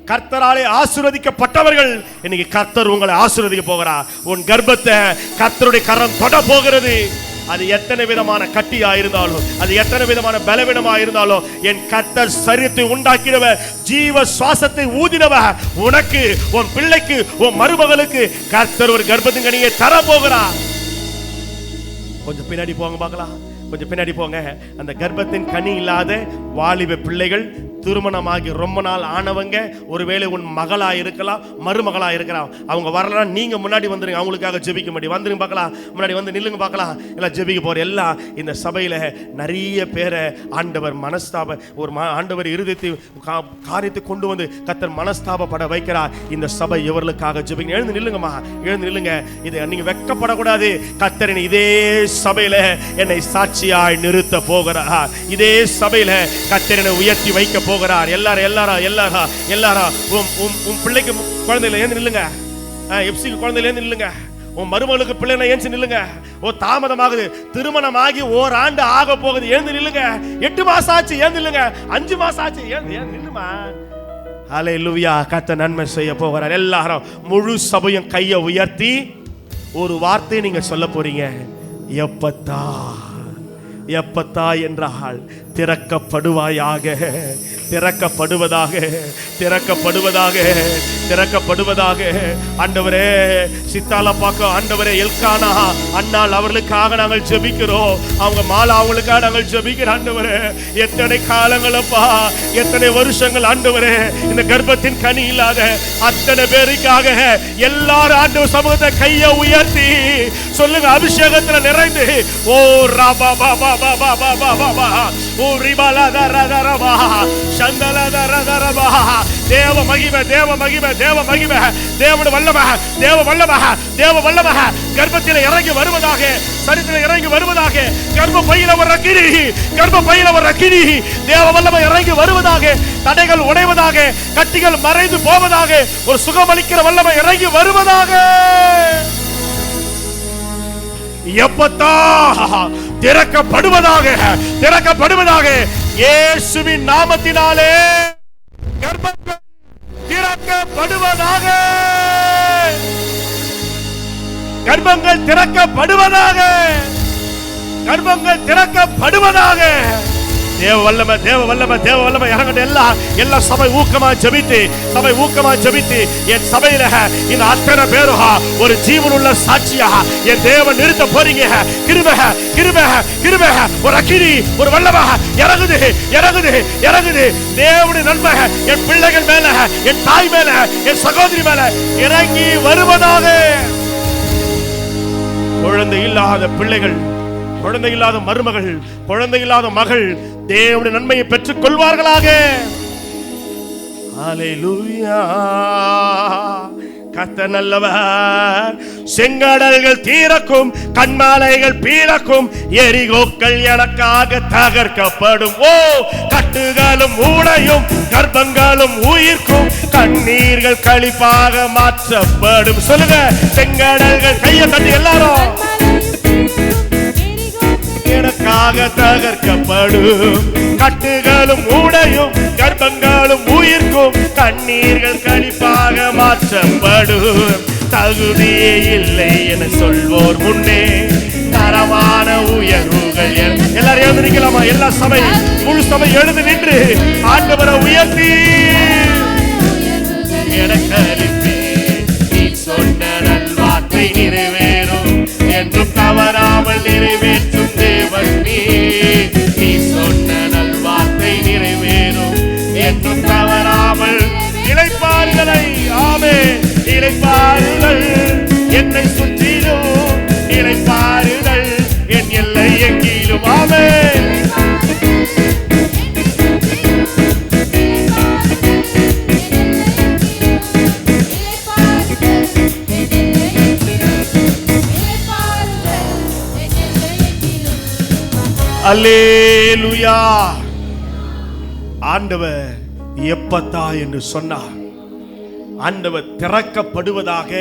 கர்த்தராலே ஆசீர்வதிக்கப்பட்டவர்கள். இன்னைக்கு கர்த்தர் உங்களை ஆசீர்வதிக்க போகிறார். உன் கர்ப்பத்தை கர்த்தருடைய கரம் தொட போகிறது. அது எத்தனை விதமான கட்டியா இருந்தாலும், அது எத்தனை விதமான பலவீனமா இருந்தாலும், என் கர்த்தர் சரீரத்தை உண்டாக்கினவர், ஜீவ சுவாசத்தை ஊதினவர், உனக்கு, உன் பிள்ளைக்கு, உன் மருமகளுக்கு கர்த்தர் ஒரு கர்ப்பத்தின் கனியை தர போகிறார். கொஞ்சம் பின்னாடி போங்க பார்க்கலாம், கொஞ்சம் பின்னாடி போங்க. அந்த கர்ப்பத்தின் கனி இல்லாத வாலிப பிள்ளைகள், திருமணமாகி ரொம்ப நாள் ஆனவங்க, ஒருவேளை உன் மகளா இருக்கலாம், மருமகளா இருக்கலாம், அவங்க வரலாம், நீங்க முன்னாடி வந்துருங்க, அவங்களுக்காக ஜெபிக்க முடியும். வந்துருங்க பார்க்கலாம், முன்னாடி வந்து நில்லுங்க பார்க்கலாம். எல்லாம் ஜெபிக்க போற எல்லாம் இந்த சபையில நிறைய பேரை ஆண்டவர் ஆண்டவர் இருதயத்தை காரியத்தை கொண்டு வந்து கர்த்தர் மனஸ்தாபப்பட வைக்கிறார். இந்த சபை இவர்களுக்காக ஜெபிங்க. எழுந்து நில்லுங்கம்மா, எழுந்து நில்லுங்க. இது நீங்க வெட்கப்படக்கூடாது. கர்த்தர் இதே சபையில என்னை சாட்சியாய் நிறுத்த போகிறார். இதே சபையில கர்த்தர் என்னை உயர்த்தி வைக்க போகிறார். எல்லாரும் உன் பிள்ளைக்கு குழந்தையில ஏந்து நில்லுங்க. எப்சிக்கு குழந்தையில ஏந்து நில்லுங்க. உன் மருமகளுக்கு பிள்ளை ஏந்து நில்லுங்க. தாமதமாகுது, திருமணமாகி ஓராண்டு ஆக போகுது, ஏந்து நில்லுங்க. 8 மாசம் ஆச்சு, ஏந்து நில்லுங்க. 5 மாசம் ஆச்சு, ஏந்து நில்லுமா. ஹல்லேலூயா. கர்த்தர் நன்மை செய்ய போகிறார். எல்லாரும் முழு சபையும் கையை உயர்த்தி ஒரு வார்த்தை நீங்க சொல்ல போறீங்க. எப்பத்தா, எப்பத்தா என்றால் திறக்கப்படுவாயாக, திறக்கப்படுவதாக, திறக்கப்படுவதாக, திறக்கப்படுவதாக. ஆண்டவரே, சித்தால பார்க்க ஆண்டவரே, எல்கானா அண்ணாள் அவர்களுக்காக நாங்கள் ஜெபிக்கிறோம். அவங்க மாலா அவங்களுக்காக நாங்கள் ஜெபிக்கிறோம். ஆண்டவரே, எத்தனை காலங்களப்பா, எத்தனை வருஷங்கள் ஆண்டவரே, இந்த கர்ப்பத்தின் கனி இல்லாத அத்தனை பேருக்காக எல்லாரும் ஆண்டவர் சமூகத்தை கையை உயர்த்தி சொல்லுங்க. அபிஷேகத்துல நிறைந்து ஓ ராபா பாபா பாபா பாபா பாபா ஓ ரிபாலா தரதரபா சந்தலா தரதரபா. தேவ மகிமை, தேவ மகிமை, தேவ மகிமை, தேவனுடைய வல்லமை, தேவ வல்லமை, தேவ வல்லமை கர்ப்பத்தில் இறங்கி வருவதாக, சரித்திரத்தில் இறங்கி வருவதாக, கர்ப்ப பையில ஒரு அக்கினி, கர்ப்ப பையில ஒரு அக்கினி, தேவ வல்லமை இறங்கி வருவதாக, தடைகள் உடைவதாக, கட்டிகள் மறைந்து போவதாக, ஒரு சுகமளிக்கிற வல்லமை இறங்கி வருவதாக. எப்பத்தா திறக்கப்படுவதாக, திறக்கப்படுவதாக. இயேசுவின் நாமத்தினாலே கர்ப்பங்கள் திறக்கப்படுவதாக, கர்ப்பங்கள் திறக்கப்படுவதாக, கர்ப்பங்கள் திறக்கப்படுவதாக. தேவ வல்லமை, தேவ வல்லமை, தேவ வல்லமை இறங்கட்டும். எல்லா சபை ஊக்கமா ஜெபித்து, சபை ஊக்கமா ஜெபித்து, என் சபையில இந்த அத்தனை பேரும் ஒரு ஜீவனுள்ள சாட்சியா என் தேவன் நிறுத்த போறீங்க. கிருபை, கிருபை, கிருபை, ஒரு அக்கினி, ஒரு வல்லமை இறங்குது, இறங்குது, இறங்குது. தேவனுடைய நன்மை என் பிள்ளைகள் மேல, என் தாய் மேல, என் சகோதரி மேல இறங்கி வருவதாக. குழந்தை இல்லாத பிள்ளைகள், குழந்தை இல்லாத மருமகள், குழந்தை இல்லாத மகள் தேவனுடைய நன்மையை பெற்றுக் கொள்வார்களாக. ஹல்லேலூயா. கர்த்தர் நல்லவர். செங்கடல்கள் தீரக்கும், கண்மாலைகள் பீரக்கும், எரிகோக்கள் எனக்காக தகர்க்கப்படும். ஓ, கட்டுகளும் உடையும், கர்ப்பங்களும் உயிர்க்கும், கண்ணீர்கள் களிப்பாக மாற்றப்படும். சொல்லுங்க, செங்கடல்கள் கையை தட்டி எல்லாரும் எனக்காக தகர்க்கப்படும், கட்டுகளும் உடையும், கர்ப்பங்களும் உயிர்க்கும், கண்ணீர்கள் களிப்பாக மாற்றப்படும். தகுதியே இல்லை என சொல்வோர் முன்னே தரமான உயர்வுகள். எல்லாரும் எழுந்து நிற்கலாமா? எல்லா சபை, முழு சபை எழுந்து நின்று ஆண்டவரை உயர்த்தி எனக்கு அனுப்பி நீ சொன்ன நல்வார்த்தை நிறைவேறும் என்றும் தவறாமல் நிறைவேற்றும் தேவன் நீ. நீ சொன்ன நல்வார்த்தை நிறைவேறும் என்றும் தவறாமல். இளைப்பாறுதலை, ஆமே, இளைப்பாறுதல் என்னை சுற்றிலும், இளைப்பாறுதல் என் எல்லை எங்கிலும். ஆமே, அல்லேலூயா. ஆண்டவர் எப்பத்தா என்று சொன்னார். ஆண்டவர் திறக்கப்படுவதாக,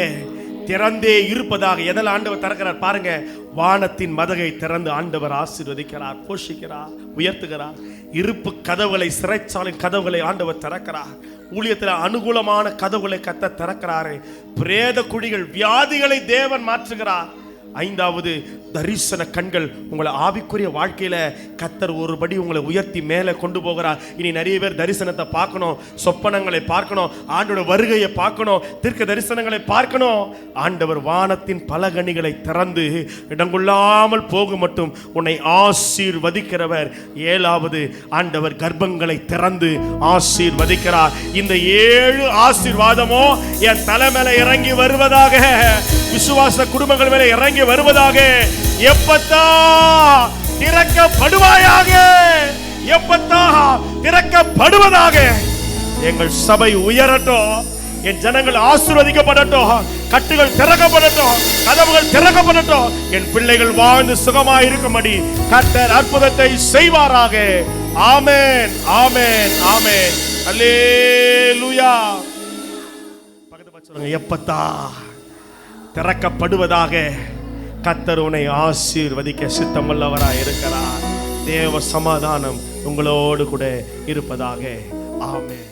திறந்தே இருப்பதாக. எதில் ஆண்டவர் திறக்கிறார் பாருங்க. வானத்தின் மதகை திறந்து ஆண்டவர் ஆசீர்வதிக்கிறார், போஷிக்கிறார், உயர்த்துகிறார். இருப்பு கதவுகளை, சிறைச்சாலின் கதவுகளை ஆண்டவர் திறக்கிறார். ஊழியத்தில் அனுகூலமான கதவுகளை கத்த திறக்கிறாரு. பிரேத குழிகள், வியாதிகளை தேவன் மாற்றுகிறார். ஐந்தாவது, தரிசன கண்கள். உங்களை ஆவிக்குரிய வாழ்க்கையில கத்தர் ஒருபடி உங்களை உயர்த்தி மேலே கொண்டு போகிறார். இனி நிறைய பேர் தரிசனத்தை பார்க்கணும், சொப்பனங்களை பார்க்கணும், ஆண்டோட வருகையை பார்க்கணும், தீர்க்க தரிசனங்களை பார்க்கணும். ஆண்டவர் வானத்தின் பலகணிகளை திறந்து இடங்கொள்ளாமல் போக மட்டும் உன்னை ஆசீர்வதிக்கிறவர். ஏழாவது, ஆண்டவர் கர்ப்பங்களை திறந்து ஆசீர்வதிக்கிறார். இந்த 7 ஆசீர்வாதமோ என் தலை மேல இறங்கி வருவதாக, விசுவாச குடும்பங்கள் மேல இறங்கி வருவதாக. எப்பத்தா திறக்கப்படுவாயாக, எப்பத்தா திறக்கப்படுவதாக. எங்கள் சபை உயரட்டும், என் ஜனங்கள் ஆசீர்வதிக்கப்படட்டும், கட்டுகள் திறக்கப்படட்டும், கதவுகள் திறக்கப்படட்டும். என் பிள்ளைகள் வாழ்ந்து சுகமாய் இருக்கும்படி கர்த்தர் அற்புதத்தை செய்வாராக. ஆமென், ஆமென், ஆமென். அல்லேலூயா. பக்கத்து பார்த்து சொல்லுங்க, எப்பத்தா திறக்கப்படுவதாக. கர்த்தர் உன்னை ஆசீர்வதிக்க சித்தமுள்ளவராய் இருக்கிறார். தேவ சமாதானம் உங்களோடு கூட இருப்பதாக. ஆமென்.